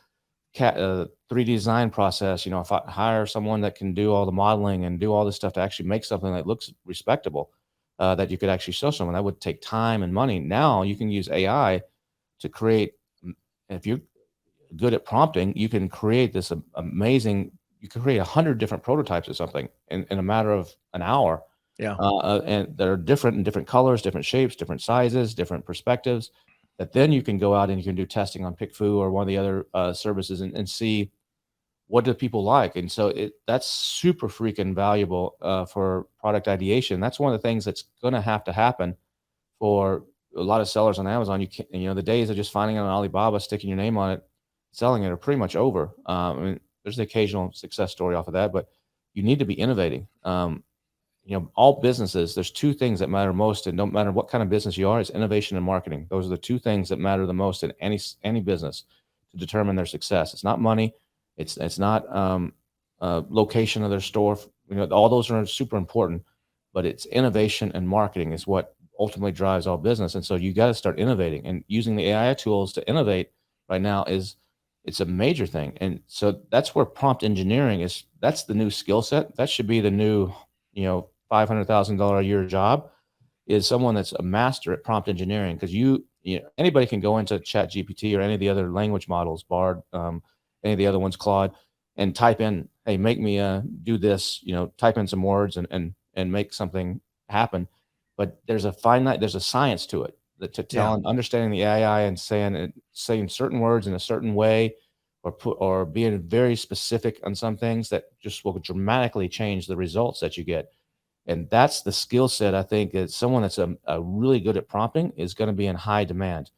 3D design process. If I hire someone that can do all the modeling and do all this stuff to actually make something that looks respectable, that you could actually show someone, that would take time and money. Now you can use AI to create. If you're good at prompting, you can create this amazing. You can create 100 different prototypes of something in a matter of an hour. Yeah. And they're different in different colors, different shapes, different sizes, different perspectives. That then you can go out and you can do testing on PickFu or one of the other services and see what do people like. And so that's super freaking valuable for product ideation. That's one of the things that's going to happen for a lot of sellers on Amazon. You can't, the days of just finding it on Alibaba, sticking your name on it, selling it are pretty much over. I mean, there's the occasional success story off of that, but you need to be innovating. All businesses, there's two things that matter most, and don't matter what kind of business you are, is innovation and marketing. Those are the two things that matter the most in any business to determine their success. It's not money. It's not location of their store. All those are super important, but it's innovation and marketing is what ultimately drives all business. And so you got to start innovating, and using the AI tools to innovate right now it's a major thing. And so that's where prompt engineering is. That's the new skill set. That should be the new, $500,000 a year job, is someone that's a master at prompt engineering. Because anybody can go into Chat GPT or any of the other language models, Bard, any of the other ones, Claude, and type in, hey, make me do this, type in some words and make something happen. But there's a science to it, to tell and understanding the AI and saying certain words in a certain way, or being very specific on some things that just will dramatically change the results that you get. And that's the skill set, I think, is someone that's a really good at prompting is going to be in high demand.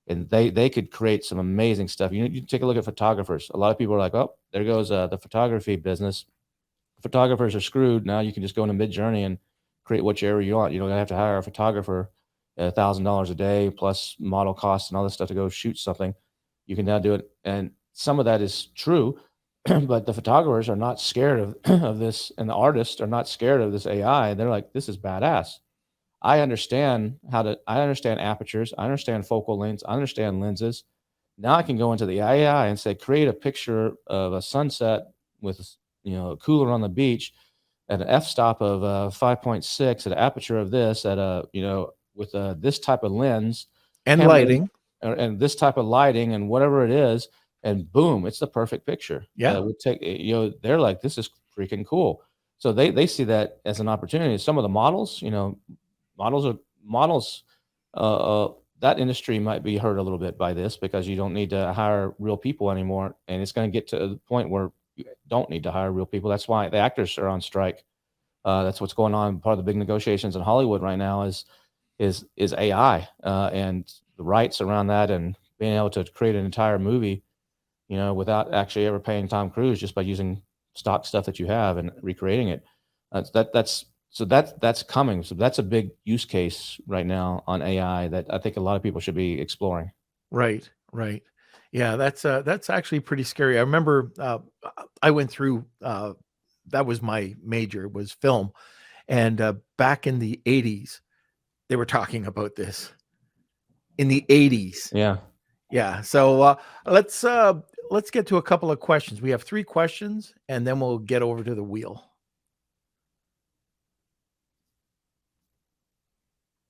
And they could create some amazing stuff. You take a look at photographers. A lot of people are like, oh, there goes the photography business. Photographers are screwed. Now you can just go into Midjourney and create whatever you want. You don't have to hire a photographer $1,000 a day plus model costs and all this stuff to go shoot something. You can now do it. And some of that is true, but the photographers are not scared of this, and the artists are not scared of this AI. They're like, this is badass. I understand apertures. I understand focal lengths. I understand lenses. Now I can go into the AI and say, create a picture of a sunset with, a cooler on the beach at an f-stop of 5.6 at an aperture of this at with this type of lens And camera, lighting. and this type of lighting and whatever it is. And boom, it's the perfect picture. Yeah. We take, they're like, this is freaking cool. So they see that as an opportunity. Some of the models, models, that industry might be hurt a little bit by this, because you don't need to hire real people anymore. And it's going to get to the point where you don't need to hire real people. That's why the actors are on strike. That's what's going on. Part of the big negotiations in Hollywood right now is AI, and the rights around that, and being able to create an entire movie, without actually ever paying Tom Cruise, just by using stock stuff that you have and recreating it. That's coming. So that's a big use case right now on AI that I think a lot of people should be exploring. Right. Yeah, that's actually pretty scary. I remember I went through that was my major was film, and back in the 80s they were talking about this in the 80s. Yeah. Yeah. So let's get to a couple of questions. We have 3 questions and then we'll get over to the wheel.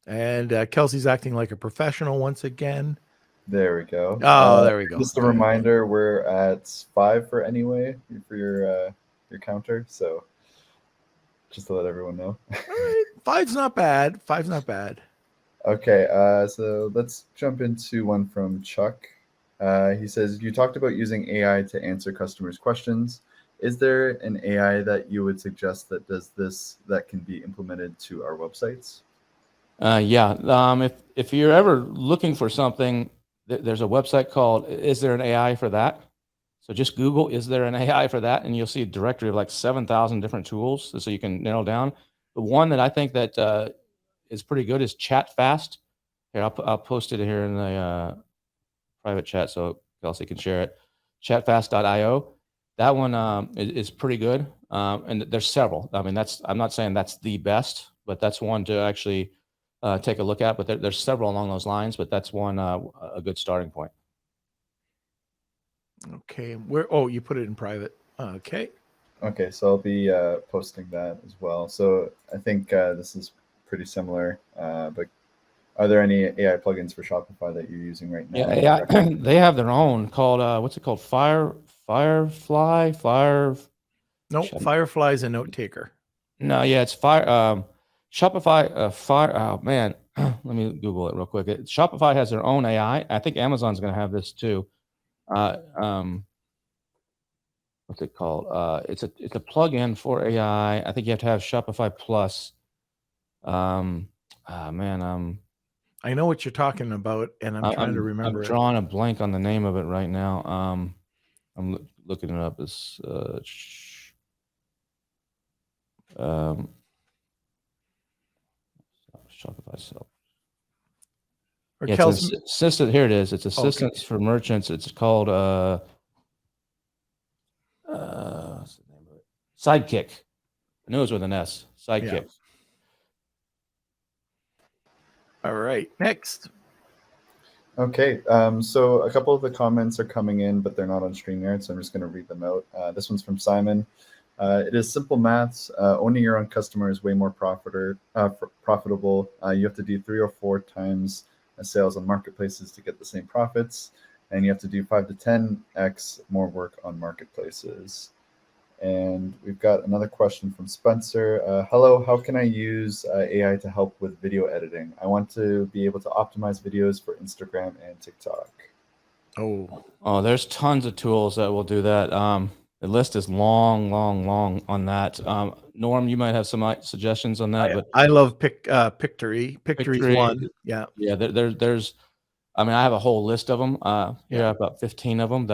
And Kelsey's acting like a professional once again. There we go. Oh, there we go. Just a Okay. reminder, we're at 5 for anyway for your counter. So just to let everyone know. All right. 5's not bad. 5's not bad. Okay, so let's jump into one from Chuck. He says, you talked about using AI to answer customers' questions. Is there an AI that you would suggest that does this that can be implemented to our websites? Yeah. If you're ever looking for something, there's a website called Is There an AI for That? So just Google Is There an AI for That? And you'll see a directory of like 7,000 different tools. So you can narrow down. The one that I think that is pretty good is ChatFast. Here, I'll post it here in the private chat so Kelsey can share it. Chatfast.io. That one is pretty good. And there's several. I mean, I'm not saying that's the best, but that's one to actually take a look at. But there's several along those lines, but that's one a good starting point. Okay. Oh, you put it in private. Okay. Okay, so I'll be posting that as well. So I think this is pretty similar, but are there any AI plugins for Shopify that you're using right now? Yeah, AI, they have their own called what's it called? Firefly. No, Firefly's a note taker. No, yeah, it's Shopify. Fire. Oh man, let me Google it real quick. Shopify has their own AI. I think Amazon's going to have this too. What's it called? It's a plugin for AI. I think you have to have Shopify Plus. I know what you're talking about, and I'm trying to remember I'm drawing a blank on the name of it right now. I'm looking it up. It's Shopify Self. Yeah, it's an assistant. Here it is. It's assistance for merchants. It's called what's the name of it? Sidekick. I know it's with an S. Sidekick. Yeah. All right. Next. Okay, so a couple of the comments are coming in, but they're not on StreamYard, so I'm just going to read them out. This one's from Simon. It is simple maths. Owning your own customer is way more profitable. You have to do 3 or 4 times sales on marketplaces to get the same profits, and you have to do 5 to 10x more work on marketplaces. And we've got another question from Spencer. Hello, how can I use AI to help with video editing? I want to be able to optimize videos for Instagram and TikTok. Oh, there's tons of tools that will do that. The list is long on that. Norm, you might have some suggestions on that. I love Pictory. Pictory's one. Yeah. Yeah. There's. I mean, I have a whole list of them. Here, I have about 15 of them.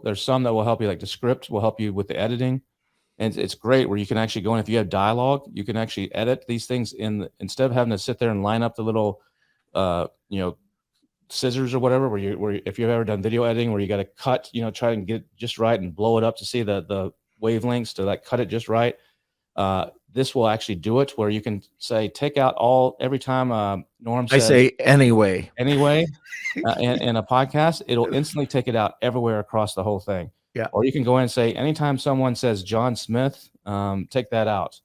There's some that will help you, like the script will help you with the editing, and it's great where you can actually go in. If you have dialogue, you can actually edit these things instead of having to sit there and line up the little, scissors or whatever. Where if you've ever done video editing, where you got to cut, try and get it just right and blow it up to see the wavelengths to like cut it just right. This will actually do it where you can say take out every time Norm says I say anyway in a podcast, it'll instantly take it out everywhere across the whole thing. Yeah. Or you can go in and say anytime someone says John Smith, take that out.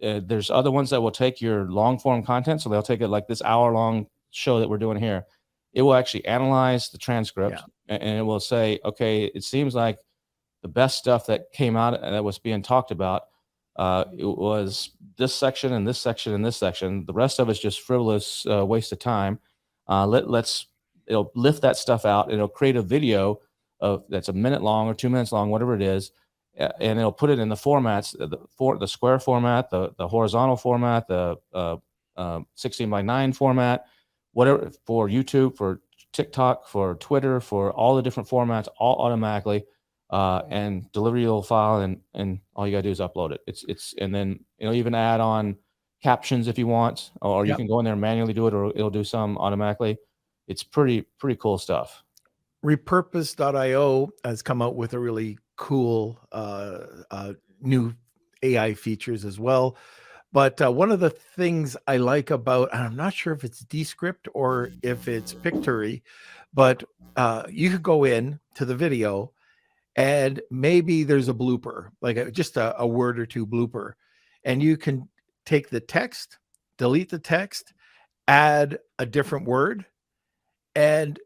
There's other ones that will take your long form content, so they'll take it like this hour-long show that we're doing here. It will actually analyze the transcript and it will say, okay, it seems like the best stuff that came out that was being talked about, it was this section and this section and this section. The rest of it's just frivolous waste of time. It'll lift that stuff out and it'll create a video that's a minute long or 2 minutes long, whatever it is, and it'll put it in the formats, the square format, the horizontal format, the 16:9 format, whatever, for YouTube, for TikTok, for Twitter, for all the different formats, all automatically. And deliver your little file, and all you gotta do is upload it. And then even add on captions if you want, or you can go in there and manually do it, or it'll do some automatically. It's pretty cool stuff. Repurpose.io has come out with a really cool new AI features as well. But one of the things I like about, and I'm not sure if it's Descript or if it's Pictory, but you could go in to the video and maybe there's a blooper, like just a word or two blooper, and you can take the text, delete the text, add a different word, and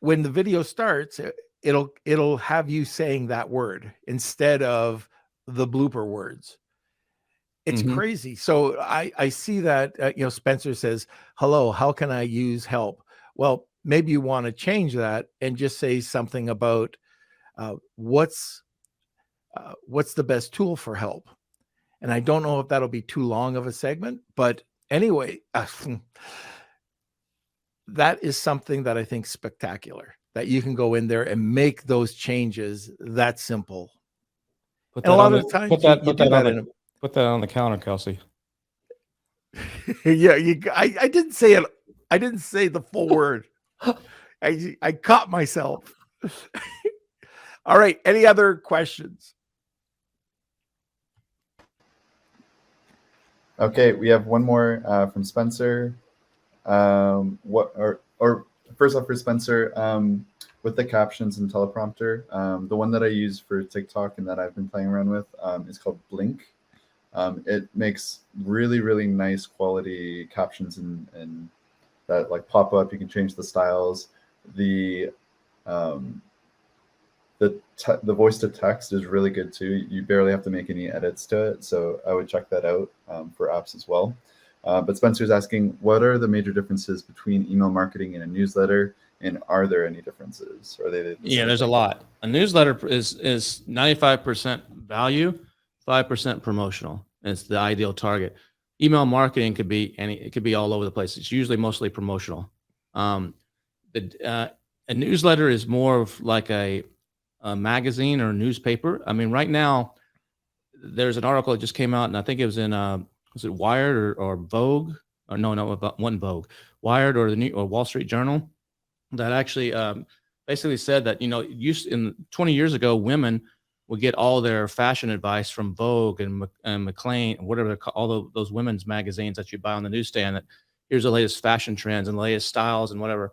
when the video starts, it'll have you saying that word instead of the blooper words. It's crazy. So I see that, Spencer says, hello, how can I use help? Well, maybe you want to change that and just say something about what's the best tool for help. And I don't know if that'll be too long of a segment, but anyway, that is something that I think spectacular, that you can go in there and make those changes that simple. Put And that a lot on of the, times put that, you put do that on that in the, put that on the counter, Kelsey. yeah, I didn't say it. I didn't say the full word. I caught myself. All right. Any other questions? Okay, we have one more from Spencer. First off for Spencer, with the captions and teleprompter, the one that I use for TikTok and that I've been playing around with is called Blink. It makes really, really nice quality captions and that like pop up. You can change the styles. The voice to text is really good too. You barely have to make any edits to it. So I would check that out for apps as well. But Spencer's asking, what are the major differences between email marketing and a newsletter? And are there any differences? Are they the same There's thing? a lot. A newsletter is 95% value, 5% promotional. It's the ideal target. Email marketing could be it could be all over the place. It's usually mostly promotional. A newsletter is more of like a magazine or a newspaper. I mean, right now there's an article that just came out, and I think it was in was it Wired or Vogue? Or no, one Vogue, Wired or or Wall Street Journal, that actually basically said that, in 20 years ago, women would get all their fashion advice from Vogue and McLean, whatever all those women's magazines that you buy on the newsstand. That here's the latest fashion trends and latest styles and whatever.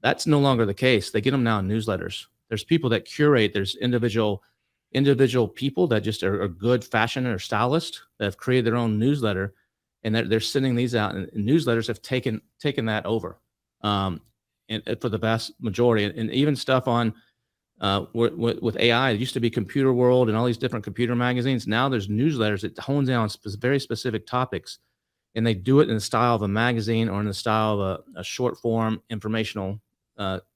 That's no longer the case. They get them now in newsletters. There's people that curate. There's individual people that just are good fashion or stylists that have created their own newsletter, and they're sending these out. And newsletters have taken that over. For the vast majority, and even stuff on with AI. It used to be Computer World and all these different computer magazines. Now there's newsletters that hone down on very specific topics, and they do it in the style of a magazine or in the style of a short form informational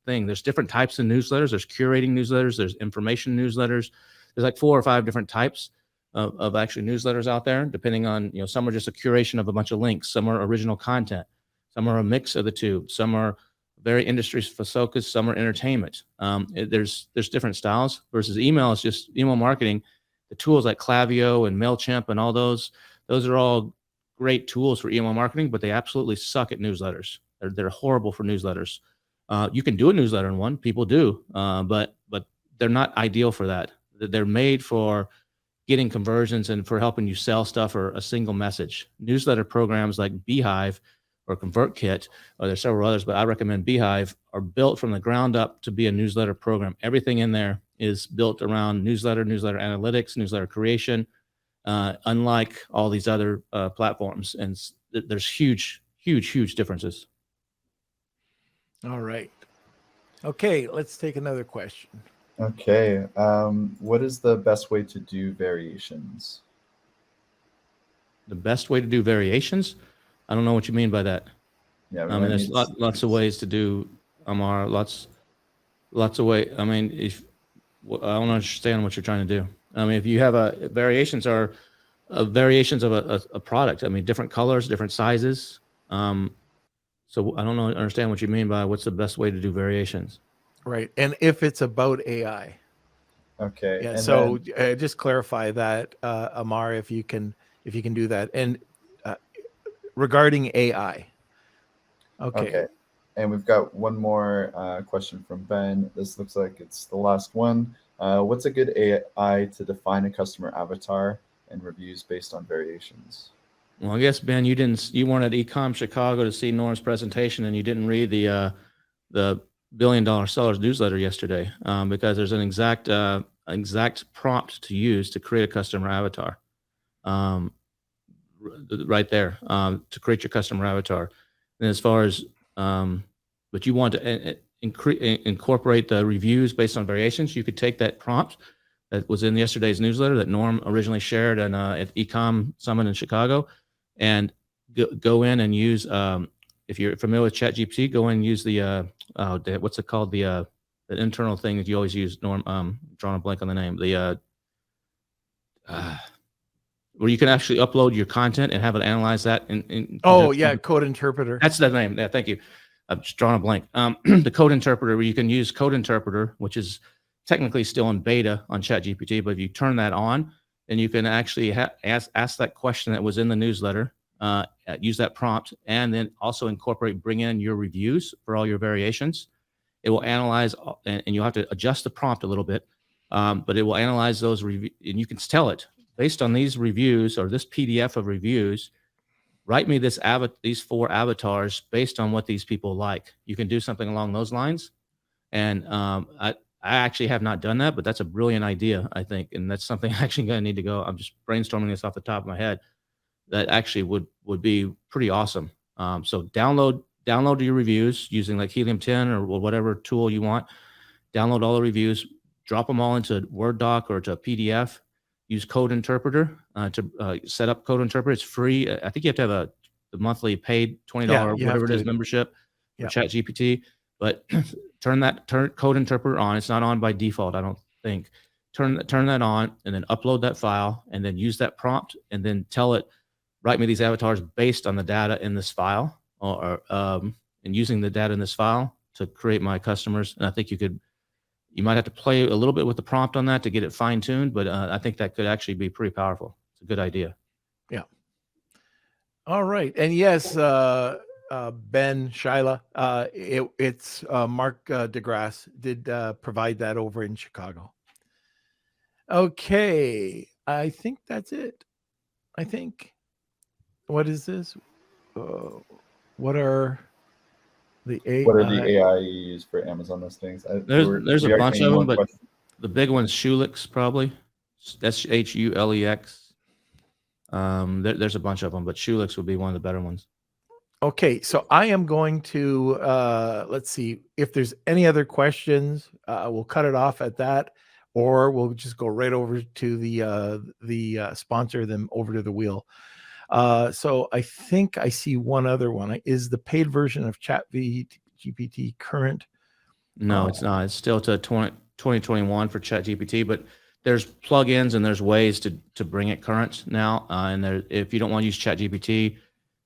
thing. There's different types of newsletters. There's curating newsletters. There's information newsletters. There's like 4 or 5 different types of actually newsletters out there, depending on, some are just a curation of a bunch of links. Some are original content. Some are a mix of the two. Some are very industry focused, some are entertainment. There's different styles versus email. Is just email marketing. The tools like Klaviyo and MailChimp and all those are all great tools for email marketing, but they absolutely suck at newsletters. They're horrible for newsletters. You can do a newsletter in one, people do, but they're not ideal for that. They're made for getting conversions and for helping you sell stuff or a single message. Newsletter programs like Beehive or ConvertKit, or there's several others, but I recommend Beehive, are built from the ground up to be a newsletter program. Everything in there is built around newsletter analytics, newsletter creation, unlike all these other platforms. And there's huge differences. All right. Okay, let's take another question. Okay. What is the best way to do variations? The best way to do variations? I don't know what you mean by that. Yeah, I mean, there's lots of ways to do Amar. Lots of ways. I mean, I don't understand what you're trying to do. I mean, if you have variations are variations of a product. I mean, different colors, different sizes. So I don't understand what you mean by what's the best way to do variations. Right. And if it's about AI. Okay. Yeah. And So just clarify that, Amar, if you can do that. And regarding AI. Okay. And we've got one more question from Ben. This looks like it's the last one. What's a good AI to define a customer avatar and reviews based on variations? Well, I guess, Ben, you weren't at eCom Chicago to see Norm's presentation, and you didn't read the $1 billion sellers newsletter yesterday, because there's an exact prompt to use to create a customer avatar, right there, to create your customer avatar. And as far as, but you want to incorporate the reviews based on variations, you could take that prompt that was in yesterday's newsletter that Norm originally shared at eCom Summit in Chicago, and go in and use, if you're familiar with ChatGPT, go in and use the what's it called, the internal thing that you always use, Norm, drawing a blank on the name, the where you can actually upload your content and have it analyze that. Code interpreter. That's the name. Yeah, thank you. I'm just drawing a blank. The code interpreter, where you can use code interpreter, which is technically still in beta on ChatGPT, but if you turn that on, then you can actually ask that question that was in the newsletter, use that prompt, and then also bring in your reviews for all your variations. It will analyze, and you'll have to adjust the prompt a little bit, but it will analyze those reviews, and you can tell it, based on these reviews or this PDF of reviews, write me these 4 avatars based on what these people like. You can do something along those lines. And I actually have not done that, but that's a brilliant idea, I think. And that's something I'm actually going to need to go. I'm just brainstorming this off the top of my head. That actually would be pretty awesome. So download your reviews using like Helium 10 or whatever tool you want. Download all the reviews, drop them all into Word doc or to a PDF. Use Code Interpreter to set up Code Interpreter. It's free. I think you have to have the monthly paid $20 whatever it is membership for ChatGPT. But turn Code Interpreter on. It's not on by default, I don't think. Turn that on, and then upload that file, and then use that prompt, and then tell it, write me these avatars based on the data in this file, and using the data in this file to create my customers. And I think you might have to play a little bit with the prompt on that to get it fine-tuned, but I think that could actually be pretty powerful. It's a good idea. Yeah. All right. And yes, Ben, Shyla, it's Mark DeGrasse did provide that over in Chicago. Okay. I think that's it. What is this? What are the AI? What are the AI you use for Amazon listings? There's a bunch of them, but the big one's Shulix, probably. That's Hulex. There's a bunch of them, but Shulix would be one of the better ones. Okay, so I am going to let's see if there's any other questions. We'll cut it off at that, or we'll just go right over to the sponsor, then over to the wheel. So I think I see one other one. Is the paid version of ChatGPT current? No, it's not. It's still to 2021 for ChatGPT, but there's plugins and there's ways to bring it current now. And if you don't want to use ChatGPT,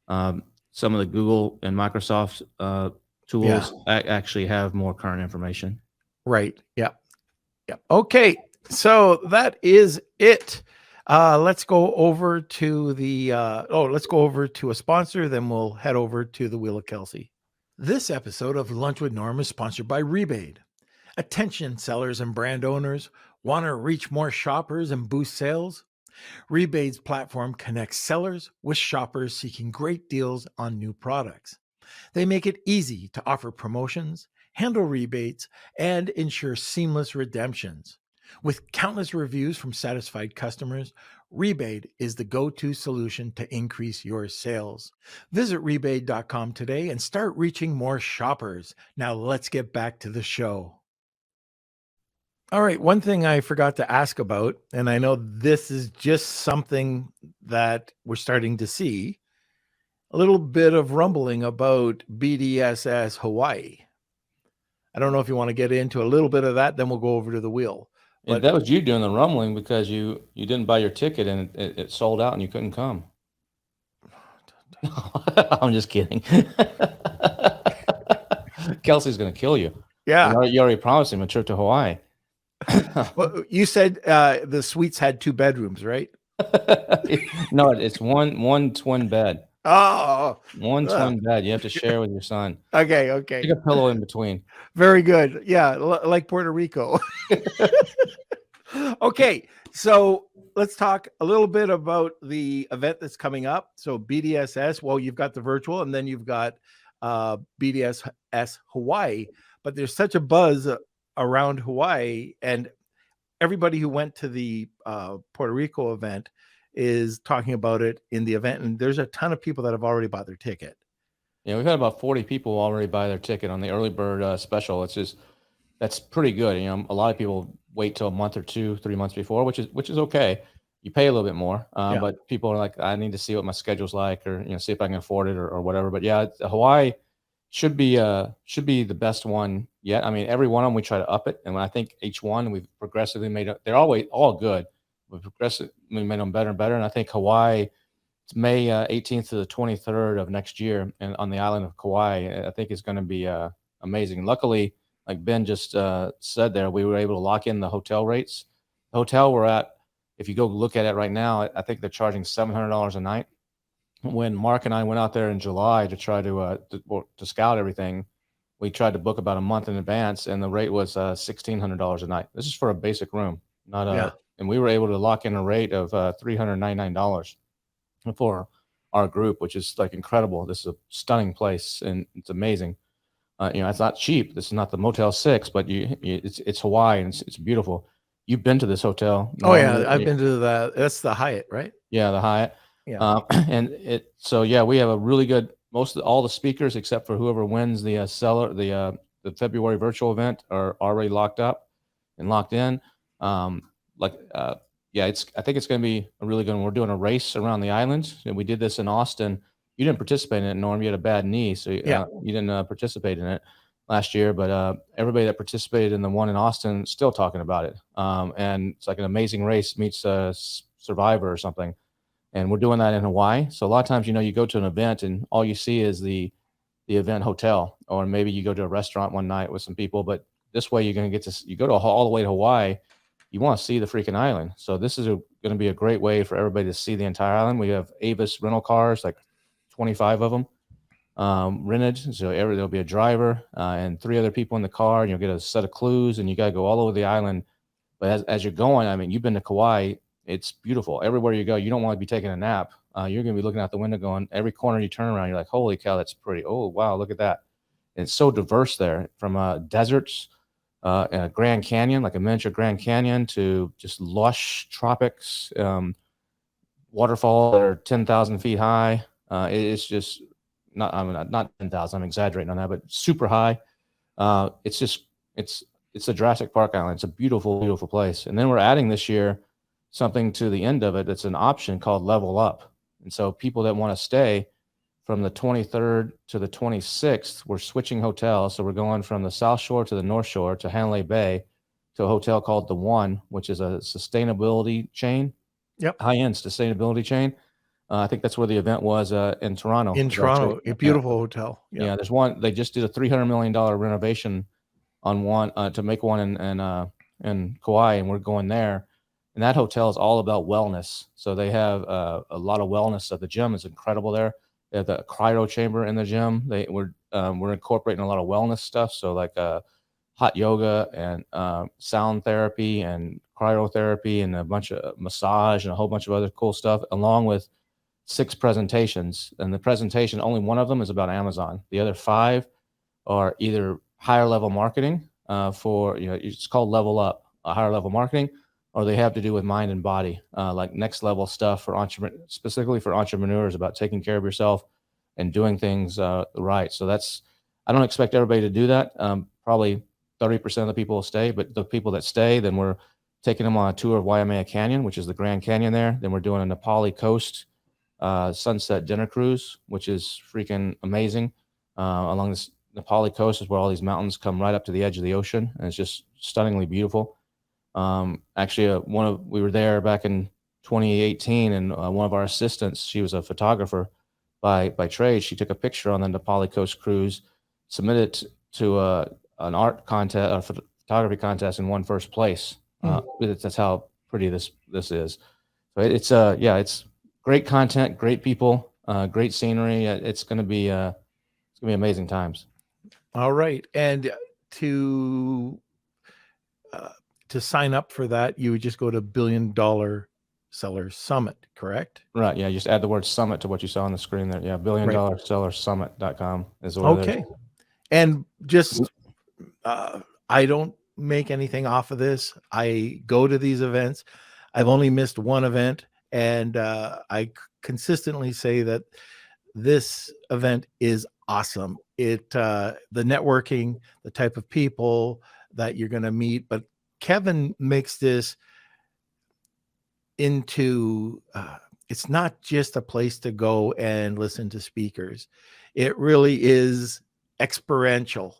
some of the Google and Microsoft tools actually have more current information. Right. Yeah. Okay. So that is it. Let's go over to let's go over to a sponsor, then we'll head over to the Wheel of Kelsey. This episode of Lunch with Norm is sponsored by Rebate. Attention sellers and brand owners, want to reach more shoppers and boost sales? Rebate's platform connects sellers with shoppers seeking great deals on new products. They make it easy to offer promotions, handle rebates, and ensure seamless redemptions. With countless reviews from satisfied customers, Rebate is the go-to solution to increase your sales. Visit rebate.com today and start reaching more shoppers. Now let's get back to the show. All right, one thing I forgot to ask about, and I know this is just something that we're starting to see, a little bit of rumbling about BDSS Hawaii. I don't know if you want to get into a little bit of that, then we'll go over to the wheel. But that was you doing the rumbling because you didn't buy your ticket and it sold out and you couldn't come. I'm just kidding. Kelsey's going to kill you. Yeah. You already promised him a trip to Hawaii. Well, you said the suites had 2 bedrooms, right? No, it's one twin bed. Oh, One ugh. twin bed you have to share with your son. Okay. Take a pillow in between. Very good. Yeah, like Puerto Rico. Okay, so let's talk a little bit about the event that's coming up. So BDSS, well, you've got the virtual, and then you've got BDSS Hawaii, but there's such a buzz around Hawaii, and everybody who went to the Puerto Rico event is talking about it in the event, and there's a ton of people that have already bought their ticket. Yeah, we've had about 40 people already buy their ticket on the early bird special. That's pretty good. A lot of people wait till a month or 2, 3 months before, which is okay. You pay a little bit more, Yeah. but people are like, I need to see what my schedule's like, or see if I can afford it, or whatever. But yeah, Hawaii should be the best one yet. I mean, every one of them we try to up it, and I think each one we've progressively made it. They're always all good. We've progressively made them better and better. And I think Hawaii, it's May 18th to the 23rd of next year, and on the island of Kauai, I think it's going to be amazing. Luckily, like Ben just said there, we were able to lock in the hotel rates. The hotel we're at, if you go look at it right now, I think they're charging $700 a night. When Mark and I went out there in July to try to scout everything, we tried to book about a month in advance, and the rate was $1,600 a night. This is for a basic room, not a. Yeah. And we were able to lock in a rate of $399 for our group, which is like incredible. This is a stunning place, and it's amazing. It's not cheap. This is not the Motel 6, but it's Hawaii, and it's beautiful. You've been to this hotel? Oh yeah, I've been to that's the Hyatt, right? Yeah, the Hyatt. Yeah. We have a really good. All the speakers except for whoever wins the the February virtual event are already locked up and locked in. I think it's going to be a really good one. We're doing a race around the island, and we did this in Austin. You didn't participate in it, Norm. You had a bad knee, so you didn't participate in it last year. But everybody that participated in the one in Austin is still talking about it. And it's like an amazing race meets Survivor or something. And we're doing that in Hawaii. So a lot of times, you go to an event and all you see is the event hotel, or maybe you go to a restaurant one night with some people. But this way, you're going to get to, you go to all the way to Hawaii, you want to see the freaking island. So this is going to be a great way for everybody to see the entire island. We have Avis rental cars, like 25 of them rented. So there'll be a driver and 3 other people in the car, and you'll get a set of clues, and you got to go all over the island. But as you're going, I mean, you've been to Kauai. It's beautiful. Everywhere you go, you don't want to be taking a nap. You're going to be looking out the window going, every corner you turn around, you're like, holy cow, that's pretty. Oh, wow, look at that. And it's so diverse there, from deserts and a Grand Canyon, like a miniature Grand Canyon, to just lush tropics, waterfalls that are 10,000 feet high. It's just not 10,000. I'm exaggerating on that, but super high. It's the Jurassic Park Island. It's a beautiful, beautiful place. And then we're adding this year something to the end of it that's an option called Level Up. And so people that want to stay from the 23rd to the 26th, we're switching hotels. So we're going from the South Shore to the North Shore to Hanalei Bay to a hotel called The One, which is a sustainability chain. Yep. High-end sustainability chain. I think that's where the event was in Toronto. In Toronto, a beautiful hotel. Yeah, there's one. They just did a $300 million renovation on one to make one in Kauai, and we're going there. And that hotel is all about wellness. So they have a lot of wellness. So the gym is incredible there. They have the cryo chamber in the gym. We're incorporating a lot of wellness stuff. So like hot yoga and sound therapy and cryotherapy and a bunch of massage and a whole bunch of other cool stuff, along with 6 presentations. And the presentation, only one of them is about Amazon. The other 5 are either higher level marketing it's called Level Up, higher level marketing, or they have to do with mind and body, like next level stuff for specifically for entrepreneurs, about taking care of yourself and doing things right. So I don't expect everybody to do that. Probably 30% of the people will stay, but the people that stay, then we're taking them on a tour of Waimea Canyon, which is the Grand Canyon there. Then we're doing a Nepali Coast sunset dinner cruise, which is freaking amazing. Along this Nepali Coast is where all these mountains come right up to the edge of the ocean, and it's just stunningly beautiful. Actually, we were there back in 2018, and one of our assistants, she was a photographer by trade. She took a picture on the Nepali Coast cruise, submitted it to an art contest, a photography contest, and won first place. That's how pretty this is. So it's great content, great people, Great scenery. It's going to be amazing times. All right. And to sign up for that, you would just go to $1 Billion Seller Summit, correct? Right. Yeah. Just add the word summit to what you saw on the screen there. Yeah. $1BillionSellerSummit.com is the word. Okay. And just, I don't make anything off of this. I go to these events. I've only missed one event, and I consistently say that this event is awesome. The networking, the type of people that you're going to meet, but Kevin makes this into it's not just a place to go and listen to speakers. It really is experiential,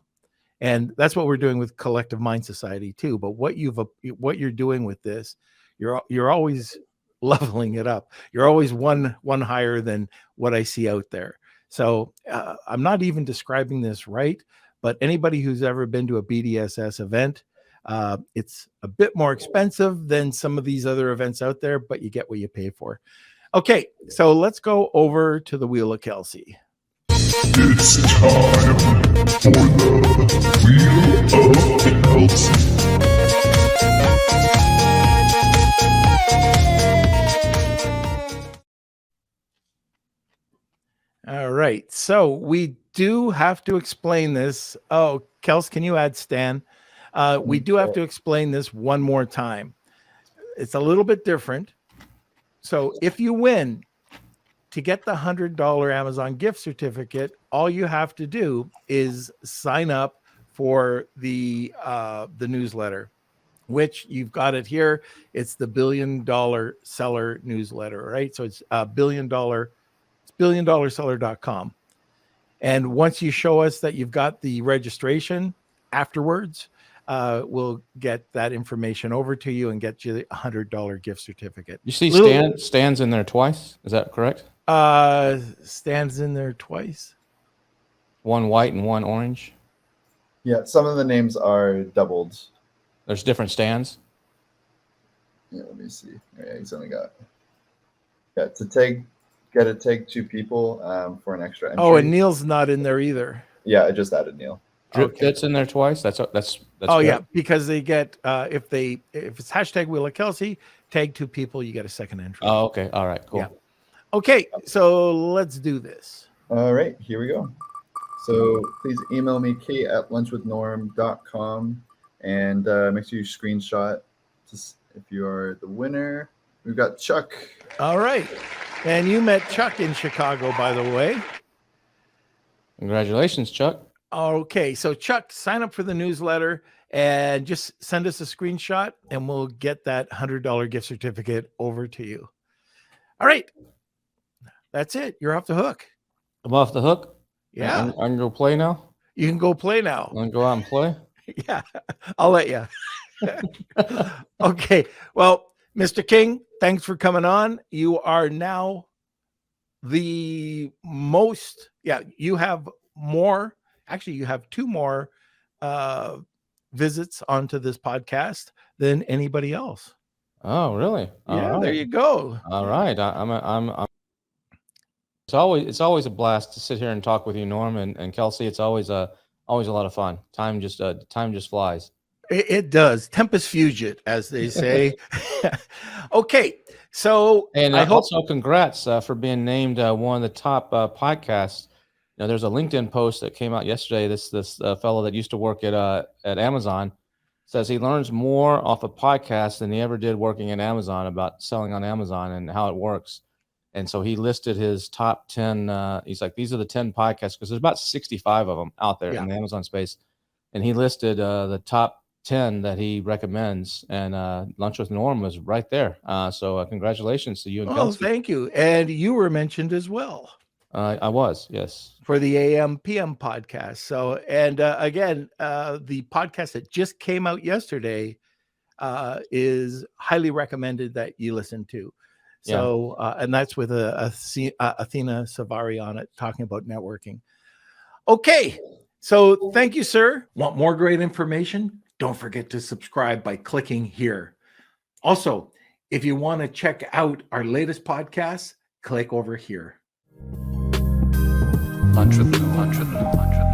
and that's what we're doing with Collective Mind Society too. But what you're doing with this, you're always leveling it up. You're always one higher than what I see out there. So I'm not even describing this right, but anybody who's ever been to a BDSS event, it's a bit more expensive than some of these other events out there, but you get what you pay for. Okay, so let's go over to the Wheel of Kelsey. It's time for the Wheel of Kelsey. All right, so we do have to explain this. Oh, Kels, can you add Stan? We do have to explain this one more time. It's a little bit different. So if you win, to get the $100 Amazon gift certificate, all you have to do is sign up for the newsletter, which you've got it here. It's the $1 Billion Seller newsletter, right? So it's $1 Billion. It's $1BillionSeller.com. And once you show us that you've got the registration afterwards, we'll get that information over to you and get you the $100 gift certificate. You see Stan's in there twice. Is that correct? Stan's in there twice. One white and one orange. Yeah, some of the names are doubled. There's different Stans. Yeah, let me see. Yeah, he's only got to tag 2 people for an extra entry. Oh, and Neil's not in there either. Yeah, I just added Neil. Drip Fit's in there twice. That's oh good. Yeah, because they get if it's hashtag Wheel of Kelsey, tag 2 people, you get a second entry. Oh, okay. All right, cool. Yeah. Okay, so let's do this. All right, here we go. So please email me, kate@lunchwithnorm.com, and make sure you screenshot if you are the winner. We've got Chuck. All right. And you met Chuck in Chicago, by the way. Congratulations, Chuck. Okay, so Chuck, sign up for the newsletter and just send us a screenshot and we'll get that $100 gift certificate over to you. All right. That's it. You're off the hook. I'm off the hook. Yeah. I can go play now. You can go play now. I can go out and play. Yeah, I'll let you. Okay. Well, Mr. King, thanks for coming on. You are now the most, you have more, actually you have 2 more visits onto this podcast than anybody else. Oh, really? Yeah, there you go. All right. It's always a blast to sit here and talk with you, Norm and Kelsey. It's always a lot of fun. Time just flies. It does. Tempus fugit, as they say. Okay, so and also congrats for being named one of the top podcasts. Now, there's a LinkedIn post that came out yesterday. This fellow that used to work at Amazon says he learns more off a podcast than he ever did working at Amazon about selling on Amazon and how it works. And so he listed his top 10. He's like, these are the 10 podcasts, because there's about 65 of them out there in the Amazon space. And he listed the top 10 that he recommends. And Lunch with Norm was right there. So congratulations to you and Kelsey. Thank you. And you were mentioned as well. I was, yes. For the AM PM podcast. So, and again, the podcast that just came out yesterday is highly recommended that you listen to. So, and that's with Athena Savari on it, talking about networking. Okay. So thank you, sir. Want more great information? Don't forget to subscribe by clicking here. Also, if you want to check out our latest podcasts, click over here. Lunch with Norm.